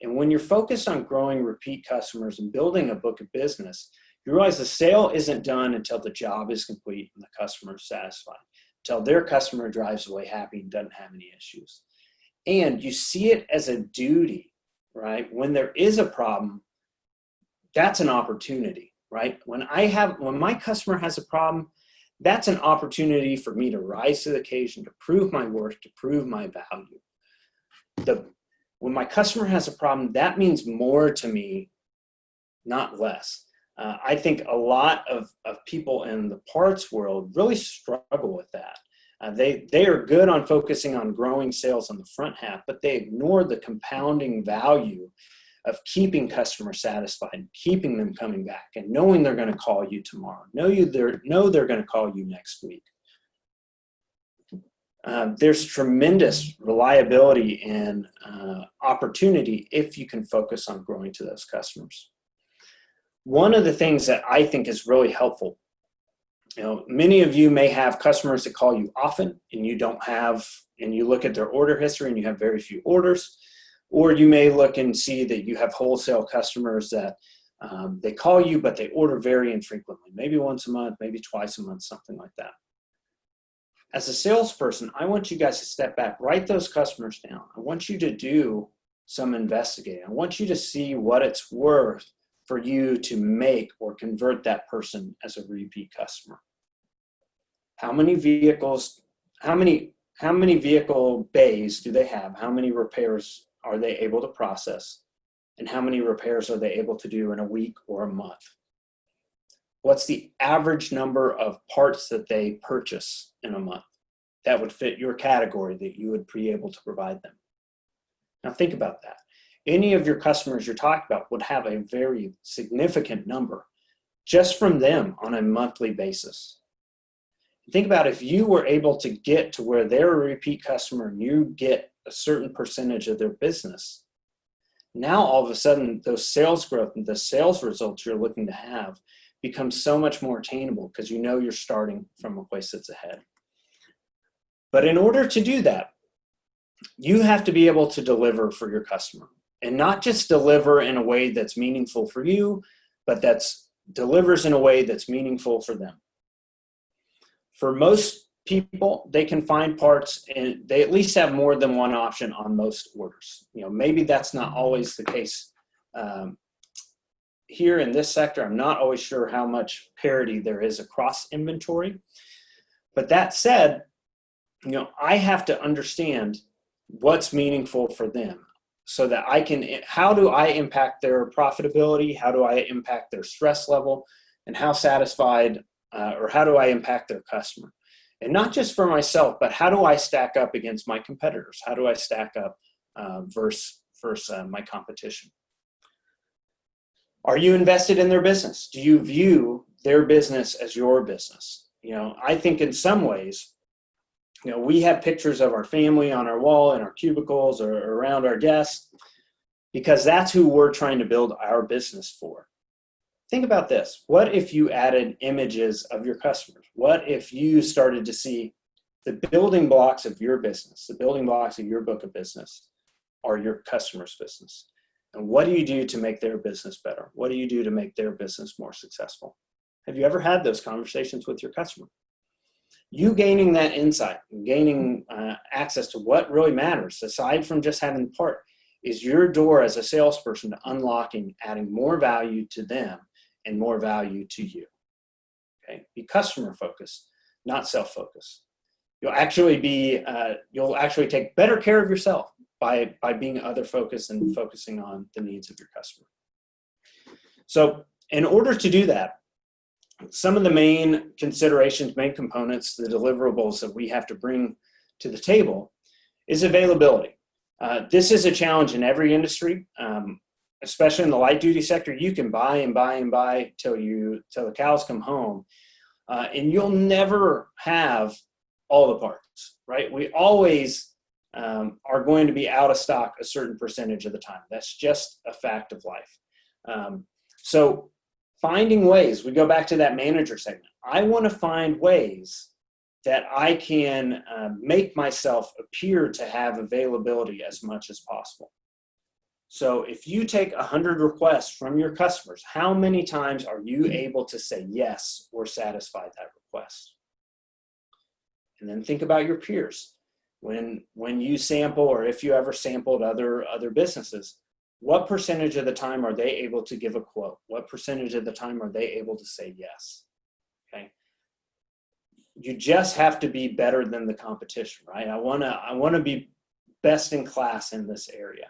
And when you're focused on growing repeat customers and building a book of business, you realize the sale isn't done until the job is complete and the customer is satisfied, until their customer drives away happy and doesn't have any issues. And you see it as a duty, right? When there is a problem, that's an opportunity, right? When my customer has a problem, That's an opportunity for me to rise to the occasion, to prove my worth, to prove my value. When my customer has a problem, that means more to me, not less. I think a lot of people in the parts world really struggle with that. They are good on focusing on growing sales on the front half, but they ignore the compounding value of keeping customers satisfied, keeping them coming back, and knowing they're going to call you tomorrow. Know they're going to call you next week. There's tremendous reliability and opportunity if you can focus on growing to those customers. One of the things that I think is really helpful, many of you may have customers that call you often and you look at their order history and you have very few orders, or you may look and see that you have wholesale customers that they call you, but they order very infrequently, maybe once a month, maybe twice a month, something like that. As a salesperson, I want you guys to step back, write those customers down. I want you to do some investigating. I want you to see what it's worth for you to make or convert that person as a repeat customer. How many vehicle bays do they have? How many repairs are they able to process? And how many repairs are they able to do in a week or a month? What's the average number of parts that they purchase in a month that would fit your category that you would be able to provide them? Now think about that. Any of your customers you're talking about would have a very significant number just from them on a monthly basis. Think about if you were able to get to where they're a repeat customer and you get a certain percentage of their business. Now all of a sudden those sales growth and the sales results you're looking to have become so much more attainable because you know you're starting from a place that's ahead. But in order to do that, you have to be able to deliver for your customer. And not just deliver in a way that's meaningful for you, but delivers in a way that's meaningful for them. For most people, they can find parts and they at least have more than one option on most orders. Maybe that's not always the case. Here in this sector, I'm not always sure how much parity there is across inventory. But that said, I have to understand what's meaningful for them so that how do I impact their profitability? How do I impact their stress level? And how satisfied or how do I impact their customer? And not just for myself, but how do I stack up against my competitors? How do I stack up versus my competition? Are you invested in their business? Do you view their business as your business? I think in some ways, we have pictures of our family on our wall in our cubicles or around our desks because that's who we're trying to build our business for. Think about this. What if you added images of your customers? What if you started to see the building blocks of your business, the building blocks of your book of business are your customer's business? And what do you do to make their business better? What do you do to make their business more successful? Have you ever had those conversations with your customer? You gaining that insight, gaining access to what really matters, aside from just having the part, is your door as a salesperson to unlocking, adding more value to them and more value to you. Okay, be customer focused, not self focused. You'll actually take better care of yourself by being other focused and focusing on the needs of your customer. So, in order to do that, some of the main considerations, main components, the deliverables that we have to bring to the table is availability. This is a challenge in every industry, especially in the light duty sector. You can buy and buy and buy till the cows come home, and you'll never have all the parts, right? We always are going to be out of stock a certain percentage of the time. That's just a fact of life. So finding ways, we go back to that manager segment. I want to find ways that I can make myself appear to have availability as much as possible. So if you take 100 requests from your customers, how many times are you able to say yes or satisfy that request? And then think about your peers. When you sample, or if you ever sampled other businesses, what percentage of the time are they able to give a quote? What percentage of the time are they able to say yes? Okay. you just have to be better than the competition, right? I want to be best in class in this area.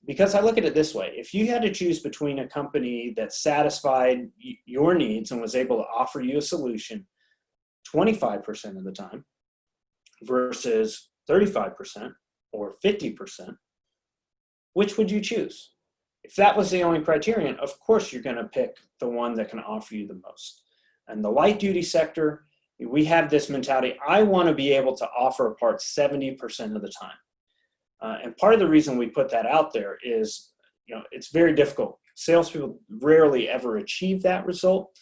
Because I look at it this way: if you had to choose between a company that satisfied your needs and was able to offer you a solution 25% of the time versus 35% or 50%, which would you choose? If that was the only criterion, of course you're going to pick the one that can offer you the most. And the light duty sector, we have this mentality: I want to be able to offer a part 70% of the time. And part of the reason we put that out there is, it's very difficult. Salespeople rarely ever achieve that result.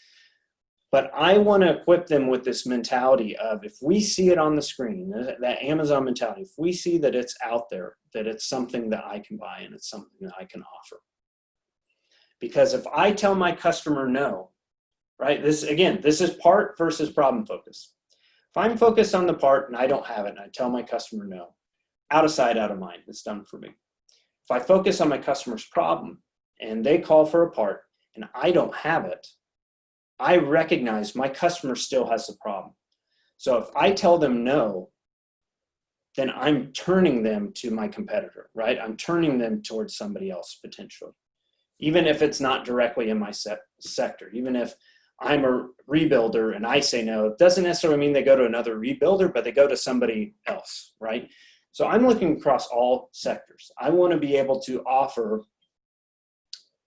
But I want to equip them with this mentality of, if we see it on the screen, that Amazon mentality, if we see that it's out there, that it's something that I can buy and it's something that I can offer. Because if I tell my customer no, right, this is part versus problem focus. If I'm focused on the part and I don't have it and I tell my customer no, out of sight, out of mind, it's done for me. If I focus on my customer's problem and they call for a part and I don't have it, I recognize my customer still has the problem. So if I tell them no, then I'm turning them to my competitor, right? I'm turning them towards somebody else potentially. Even if it's not directly in my sector, even if I'm a rebuilder and I say no, it doesn't necessarily mean they go to another rebuilder, but they go to somebody else, right? So I'm looking across all sectors. I want to be able to offer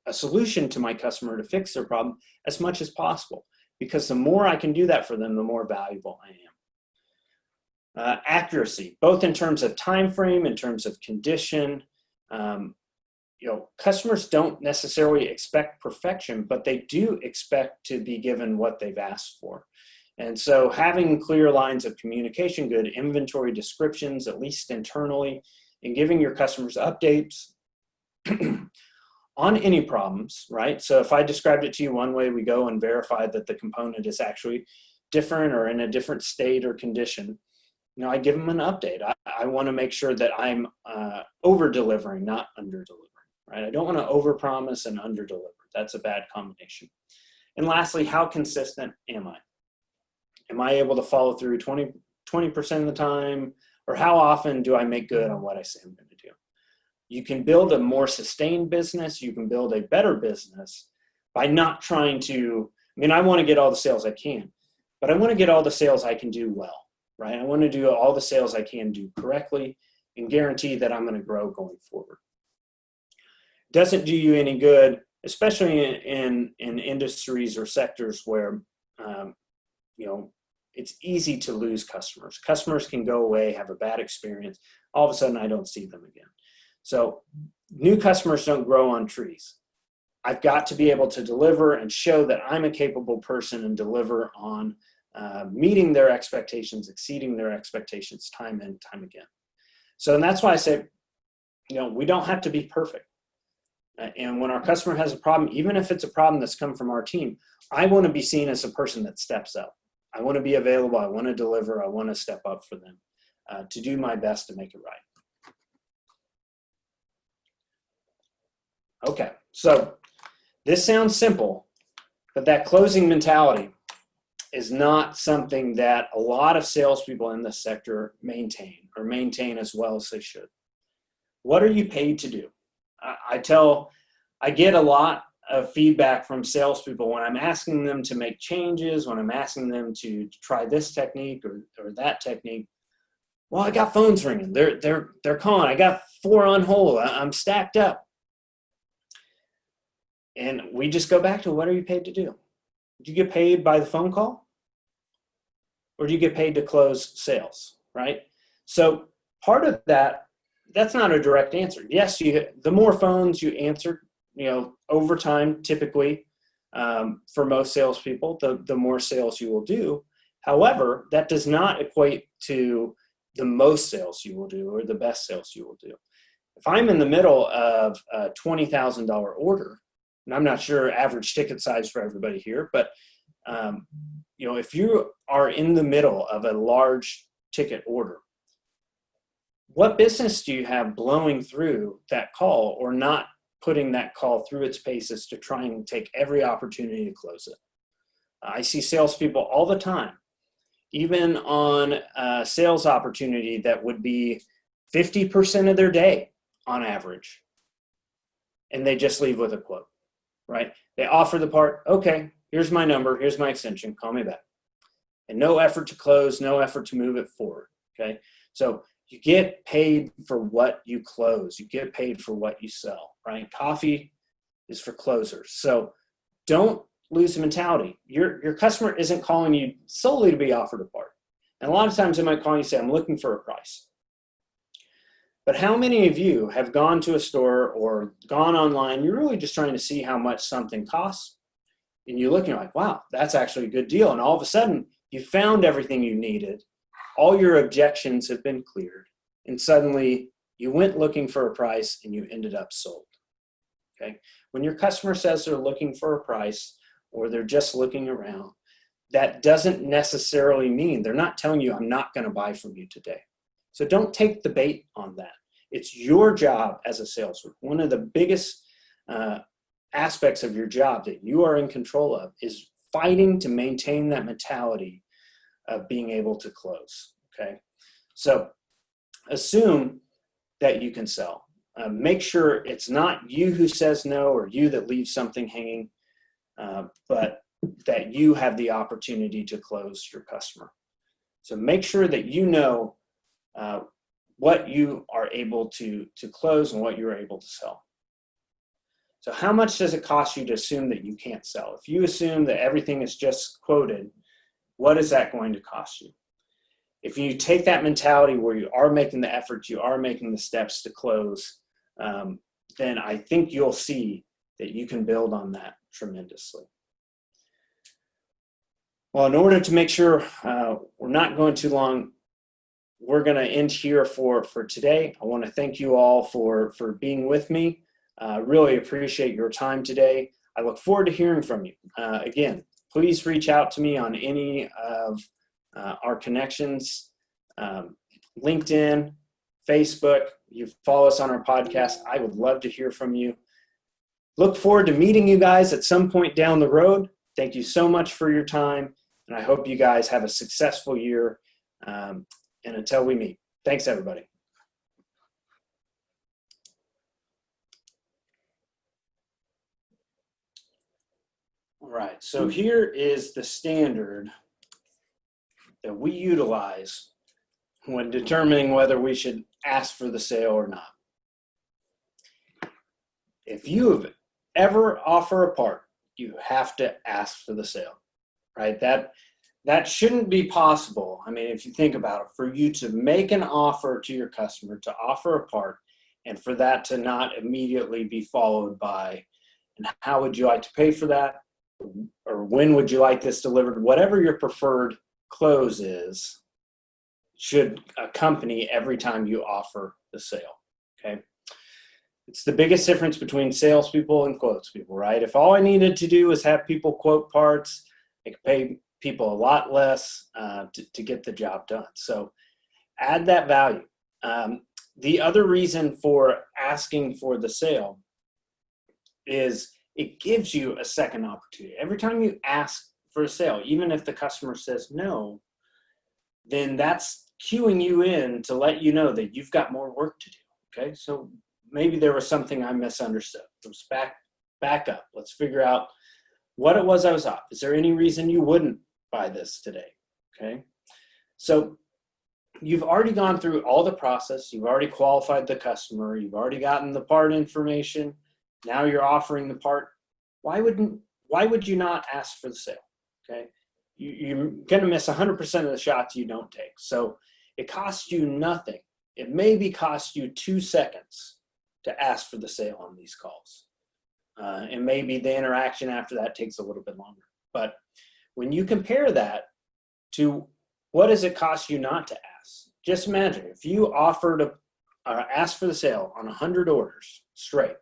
a solution to my customer to fix their problem as much as possible, because the more I can do that for them, the more valuable I am. Accuracy, both in terms of time frame, in terms of condition. Customers don't necessarily expect perfection, but they do expect to be given what they've asked for. And so having clear lines of communication, good inventory descriptions, at least internally, and giving your customers updates on any problems, right? So if I described it to you one way, we go and verify that the component is actually different or in a different state or condition. I give them an update. I want to make sure that I'm over-delivering, not under-delivering, right? I don't want to over-promise and under-deliver. That's a bad combination. And lastly, how consistent am I? Am I able to follow through 20% of the time? Or how often do I make good on what I say I'm going to do? You can build a more sustained business. You can build a better business by not trying to, I want to get all the sales I can, but I want to get all the sales I can do well, right? I want to do all the sales I can do correctly and guarantee that I'm going to grow going forward. Doesn't do you any good, especially in industries or sectors where, it's easy to lose customers. Customers can go away, have a bad experience. All of a sudden, I don't see them again. So new customers don't grow on trees. I've got to be able to deliver and show that I'm a capable person and deliver on meeting their expectations, exceeding their expectations time and time again. So, and that's why I say, we don't have to be perfect. And when our customer has a problem, even if it's a problem that's come from our team, I want to be seen as a person that steps up. I want to be available. I want to deliver. I want to step up for them to do my best to make it right. Okay, so this sounds simple, but that closing mentality is not something that a lot of salespeople in this sector maintain as well as they should. What are you paid to do? I get a lot of feedback from salespeople when I'm asking them to make changes, when I'm asking them to try this technique or that technique. Well, I got phones ringing. They're calling. I got 4 on hold. I'm stacked up. And we just go back to, what are you paid to do? Do you get paid by the phone call? Or do you get paid to close sales, right? So part of that's not a direct answer. Yes, the more phones you answer, over time, typically, for most salespeople, the more sales you will do. However, that does not equate to the most sales you will do or the best sales you will do. If I'm in the middle of a $20,000 order, and I'm not sure average ticket size for everybody here, but if you are in the middle of a large ticket order, what business do you have blowing through that call or not putting that call through its paces to try and take every opportunity to close it? I see salespeople all the time even on a sales opportunity that would be 50% of their day on average, and they just leave with a quote, right? They offer the part, okay, here's my number, here's my extension, call me back. And no effort to close, no effort to move it forward, okay? So you get paid for what you close. You get paid for what you sell, right? Coffee is for closers. So don't lose the mentality. Your customer isn't calling you solely to be offered a part. And a lot of times they might call you and say, I'm looking for a price. But how many of you have gone to a store or gone online, you're really just trying to see how much something costs, and you look and you're like, wow, that's actually a good deal. And all of a sudden, you found everything you needed. All your objections have been cleared. And suddenly, you went looking for a price and you ended up sold. Okay? When your customer says they're looking for a price or they're just looking around, that doesn't necessarily mean they're not telling you, I'm not going to buy from you today. So don't take the bait on that. It's your job as a sales rep. One of the biggest aspects of your job that you are in control of is fighting to maintain that mentality of being able to close, okay? So assume that you can sell. Make sure it's not you who says no or you that leaves something hanging, but that you have the opportunity to close your customer. So make sure that you know what you are able to close and what you're able to sell. So how much does it cost you to assume that you can't sell? If you assume that everything is just quoted, what is that going to cost you? If you take that mentality where you are making the efforts, you are making the steps to close, then I think you'll see that you can build on that tremendously. Well, in order to make sure we're not going too long, we're going to end here for today. I want to thank you all for being with me. Really appreciate your time today. I look forward to hearing from you. Again, please reach out to me on any of our connections, LinkedIn, Facebook. You follow us on our podcast. I would love to hear from you. Look forward to meeting you guys at some point down the road. Thank you so much for your time, and I hope you guys have a successful year. And until we meet, thanks everybody. All right, so here is the standard that we utilize when determining whether we should ask for the sale or not. If you have ever offered a part, you have to ask for the sale, right? That shouldn't be possible. I mean, if you think about it, for you to make an offer to your customer to offer a part and for that to not immediately be followed by, and how would you like to pay for that? Or when would you like this delivered? Whatever your preferred close is, should accompany every time you offer the sale, okay? It's the biggest difference between salespeople and quotes people, right? If all I needed to do was have people quote parts, I could pay people a lot less to get the job done. So add that value. The other reason for asking for the sale is it gives you a second opportunity. Every time you ask for a sale, even if the customer says no, then that's cueing you in to let you know that you've got more work to do, okay? So maybe there was something I misunderstood. Let's back up. Let's figure out what it was I was off. Is there any reason you wouldn't buy this today, okay? So you've already gone through all the process. You've already qualified the customer. You've already gotten the part information. Now you're offering the part. Why would you not ask for the sale, okay? You're going to miss 100% of the shots you don't take. So it costs you nothing. It maybe costs you 2 seconds to ask for the sale on these calls. And maybe the interaction after that takes a little bit longer. But when you compare that to what does it cost you not to ask? Just imagine if you offered asked for the sale on 100 orders straight,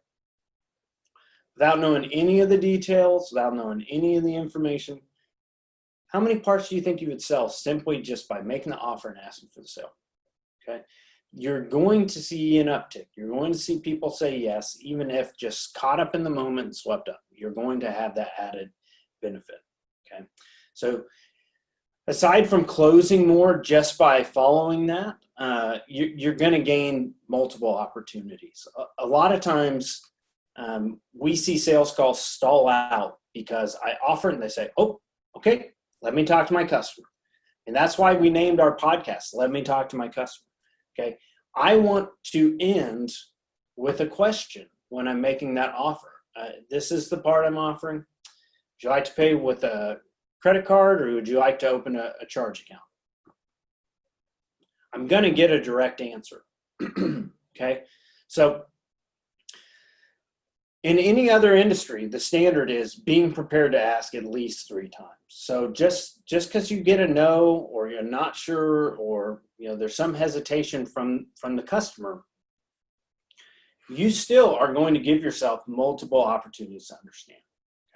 without knowing any of the details, without knowing any of the information, how many parts do you think you would sell simply just by making the offer and asking for the sale? Okay, you're going to see an uptick. You're going to see people say yes, even if just caught up in the moment and swept up. You're going to have that added benefit. Okay, so Aside from closing more just by following that, you're going to gain multiple opportunities. A lot of times we see sales calls stall out because I offer it and they say, oh, okay, let me talk to my customer. And that's why we named our podcast, Let Me Talk to My Customer. Okay. I want to end with a question when I'm making that offer. This is the part I'm offering. Would you like to pay with a credit card, or would you like to open a charge account? I'm going to get a direct answer. Okay. So in any other industry, the standard is being prepared to ask at least 3 times. So just because you get a no, or you're not sure, or there's some hesitation from the customer, you still are going to give yourself multiple opportunities to understand.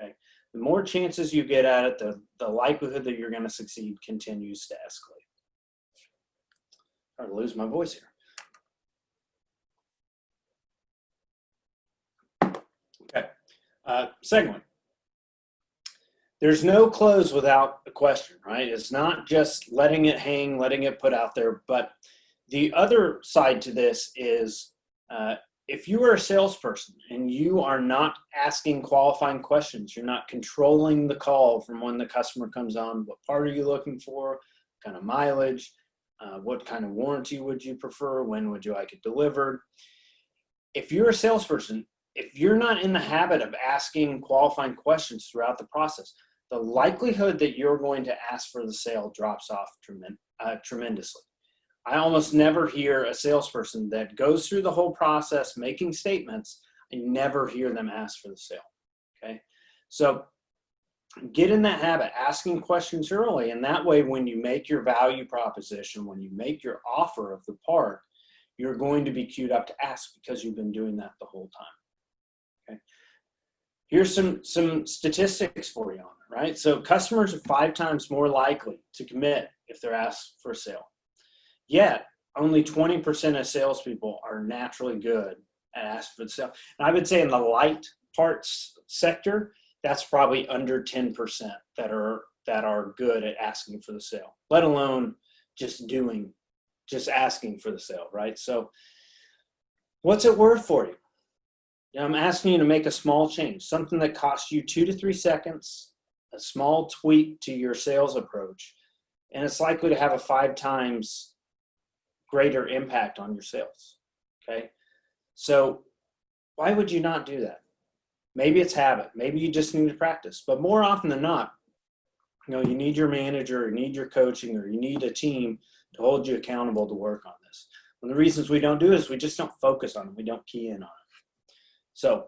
Okay, the more chances you get at it, the likelihood that you're going to succeed continues to escalate. I'm going to lose my voice here. Okay. Second one. There's no close without a question, right? It's not just letting it hang, letting it put out there. But the other side to this is if you are a salesperson and you are not asking qualifying questions, you're not controlling the call from when the customer comes on, what part are you looking for, what kind of mileage, what kind of warranty would you prefer, when would you like it delivered? If you're a salesperson, if you're not in the habit of asking qualifying questions throughout the process, the likelihood that you're going to ask for the sale drops off tremendously. I almost never hear a salesperson that goes through the whole process making statements. I never hear them ask for the sale. Okay, so get in that habit, asking questions early, and that way when you make your value proposition, when you make your offer of the part, you're going to be queued up to ask because you've been doing that the whole time. Okay. Here's some statistics for you on it, right? So customers are 5 times more likely to commit if they're asked for a sale. Yet, only 20% of salespeople are naturally good at asking for the sale. And I would say in the light parts sector, that's probably under 10% that are good at asking for the sale, let alone just asking for the sale, right? So what's it worth for you? I'm asking you to make a small change, something that costs you 2 to 3 seconds, a small tweak to your sales approach, and it's likely to have a 5 times greater impact on your sales. Okay. So why would you not do that? Maybe it's habit. Maybe you just need to practice, but more often than not, you need your manager, you need your coaching, or you need a team to hold you accountable to work on this. One of the reasons we don't do it is we just don't focus on it. We don't key in on it. So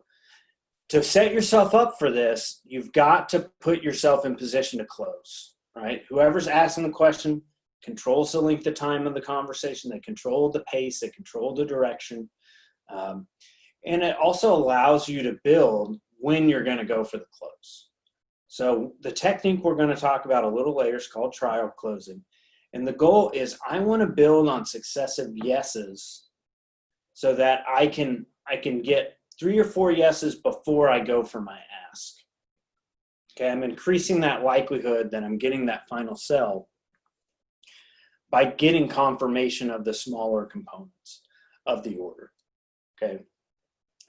to set yourself up for this, you've got to put yourself in position to close, right? Whoever's asking the question controls the length of time of the conversation. They control the pace. They control the direction. And it also allows you to build when you're going to go for the close. So the technique we're going to talk about a little later is called trial closing. And the goal is I want to build on successive yeses so that I can get 3 or 4 yeses before I go for my ask. Okay, I'm increasing that likelihood that I'm getting that final sell by getting confirmation of the smaller components of the order. Okay,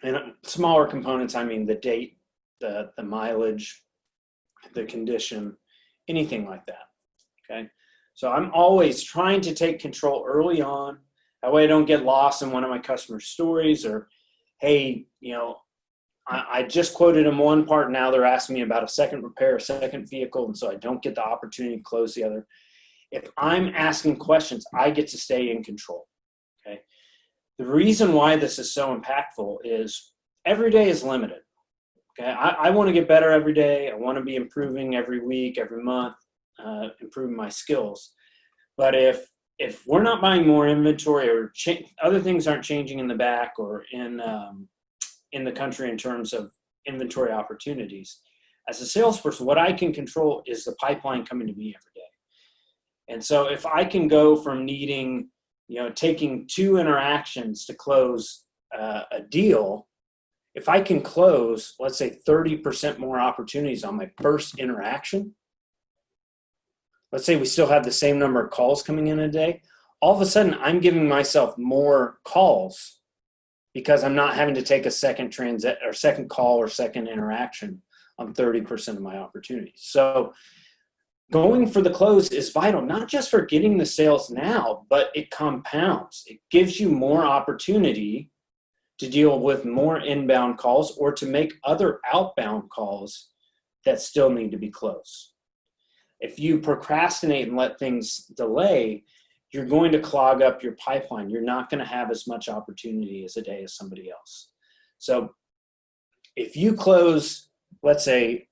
and smaller components, I mean the date, the mileage, the condition, anything like that. Okay, so I'm always trying to take control early on. That way I don't get lost in one of my customer stories, or hey, I just quoted them one part. Now they're asking me about a second repair, a second vehicle. And so I don't get the opportunity to close the other. If I'm asking questions, I get to stay in control. Okay. The reason why this is so impactful is every day is limited. Okay. I want to get better every day. I want to be improving every week, every month, improving my skills. But if we're not buying more inventory, or other things aren't changing in the back or in the country in terms of inventory opportunities, as a salesperson, what I can control is the pipeline coming to me every day. And so if I can go from needing, taking 2 interactions to close a deal, if I can close, let's say 30% more opportunities on my first interaction, let's say we still have the same number of calls coming in a day, all of a sudden I'm giving myself more calls because I'm not having to take a second call or second interaction on 30% of my opportunities. So going for the close is vital, not just for getting the sales now, but it compounds. It gives you more opportunity to deal with more inbound calls or to make other outbound calls that still need to be closed. If you procrastinate and let things delay, you're going to clog up your pipeline. You're not going to have as much opportunity as a day as somebody else. So if you close, let's say,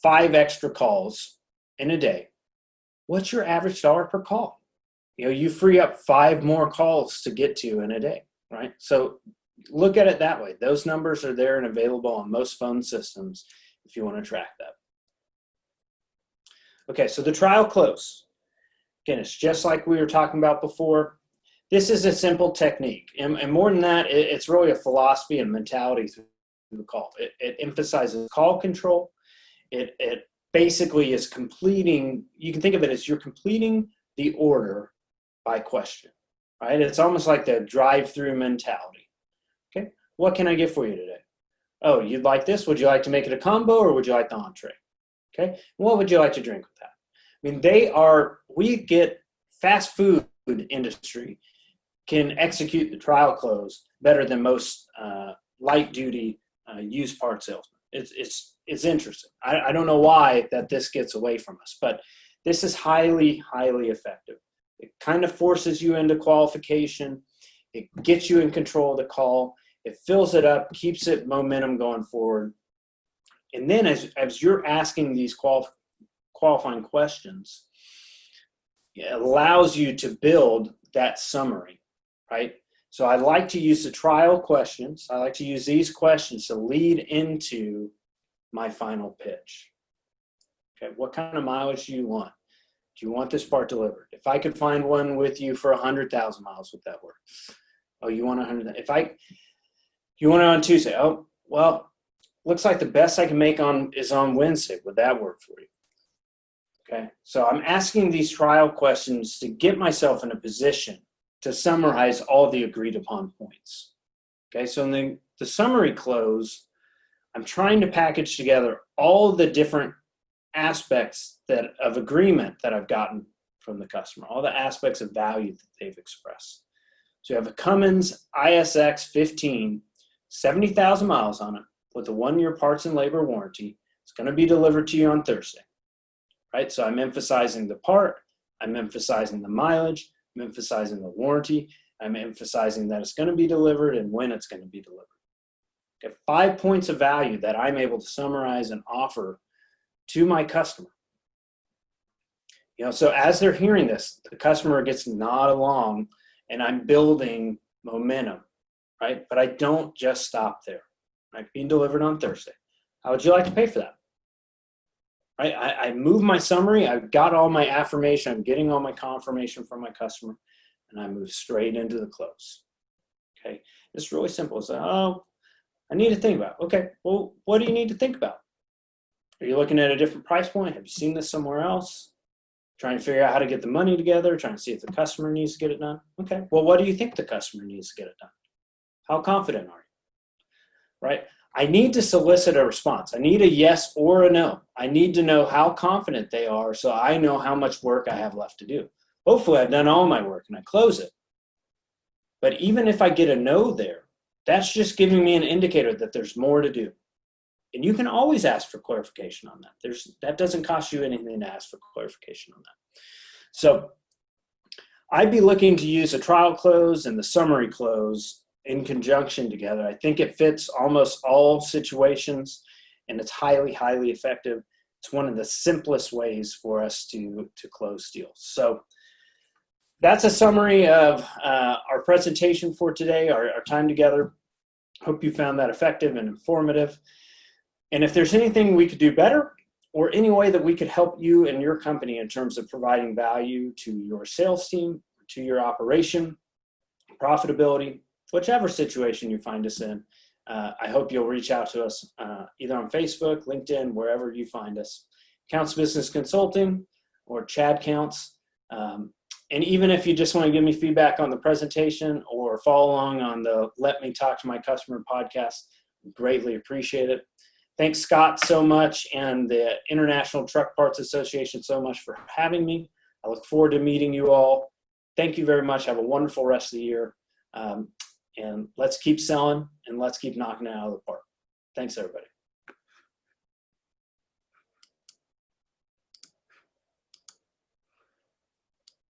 5 extra calls in a day, what's your average dollar per call? You free up 5 more calls to get to in a day, right? So look at it that way. Those numbers are there and available on most phone systems if you want to track that. Okay, so the trial close. Again, it's just like we were talking about before. This is a simple technique. And more than that, it's really a philosophy and mentality through the call. It emphasizes call control. It basically is completing, you can think of it as you're completing the order by question, right? It's almost like the drive-through mentality. Okay, what can I get for you today? Oh, you'd like this? Would you like to make it a combo or would you like the entree? Okay, what would you like to drink with that? I mean, we get fast food industry can execute the trial close better than most light duty used part salesmen. It's interesting. I don't know why that this gets away from us, but this is highly, highly effective. It kind of forces you into qualification. It gets you in control of the call. It fills it up, keeps it momentum going forward. And then as you're asking these qualifying questions, it allows you to build that summary, right? So I like to use the trial questions. I like to use these questions to lead into my final pitch. Okay, what kind of mileage do you want? Do you want this part delivered? If I could find one with you for 100,000 miles, would that work? Oh, you want 100? You want it on Tuesday? Oh, well, looks like the best I can make is on Wednesday. Would that work for you? Okay, so I'm asking these trial questions to get myself in a position to summarize all the agreed upon points. Okay, so in the summary close, I'm trying to package together all the different aspects of agreement that I've gotten from the customer, all the aspects of value that they've expressed. So you have a Cummins ISX 15, 70,000 miles on it with a 1-year parts and labor warranty. It's going to be delivered to you on Thursday, right? So I'm emphasizing the part, I'm emphasizing the mileage, I'm emphasizing the warranty, I'm emphasizing that it's going to be delivered and when it's going to be delivered. Okay, 5 points of value that I'm able to summarize and offer to my customer. So as they're hearing this, the customer gets nod along and I'm building momentum, right? But I don't just stop there, right? Being delivered on Thursday. How would you like to pay for that? Right? I move my summary. I've got all my affirmation. I'm getting all my confirmation from my customer, and I move straight into the close. Okay, it's really simple. It's like, oh, I need to think about it. Okay, well, what do you need to think about? Are you looking at a different price point? Have you seen this somewhere else? Trying to figure out how to get the money together, trying to see if the customer needs to get it done. Okay, well, what do you think the customer needs to get it done? How confident are you? Right? I need to solicit a response. I need a yes or a no. I need to know how confident they are so I know how much work I have left to do. Hopefully I've done all my work and I close it. But even if I get a no there, that's just giving me an indicator that there's more to do. And you can always ask for clarification on that. That doesn't cost you anything to ask for clarification on that. So I'd be looking to use a trial close and the summary close in conjunction together. I think it fits almost all situations and it's highly, highly effective. It's one of the simplest ways for us to close deals. So that's a summary of our presentation for today, our time together. Hope you found that effective and informative. And if there's anything we could do better or any way that we could help you and your company in terms of providing value to your sales team, to your operation, profitability, whichever situation you find us in, I hope you'll reach out to us either on Facebook, LinkedIn, wherever you find us. Counts Business Consulting, or Chad counts. And even if you just want to give me feedback on the presentation or follow along on the Let Me Talk to My Customer podcast, greatly appreciate it. Thanks, Scott, so much, and the International Truck Parts Association so much for having me. I look forward to meeting you all. Thank you very much. Have a wonderful rest of the year. And let's keep selling and let's keep knocking it out of the park. Thanks, everybody.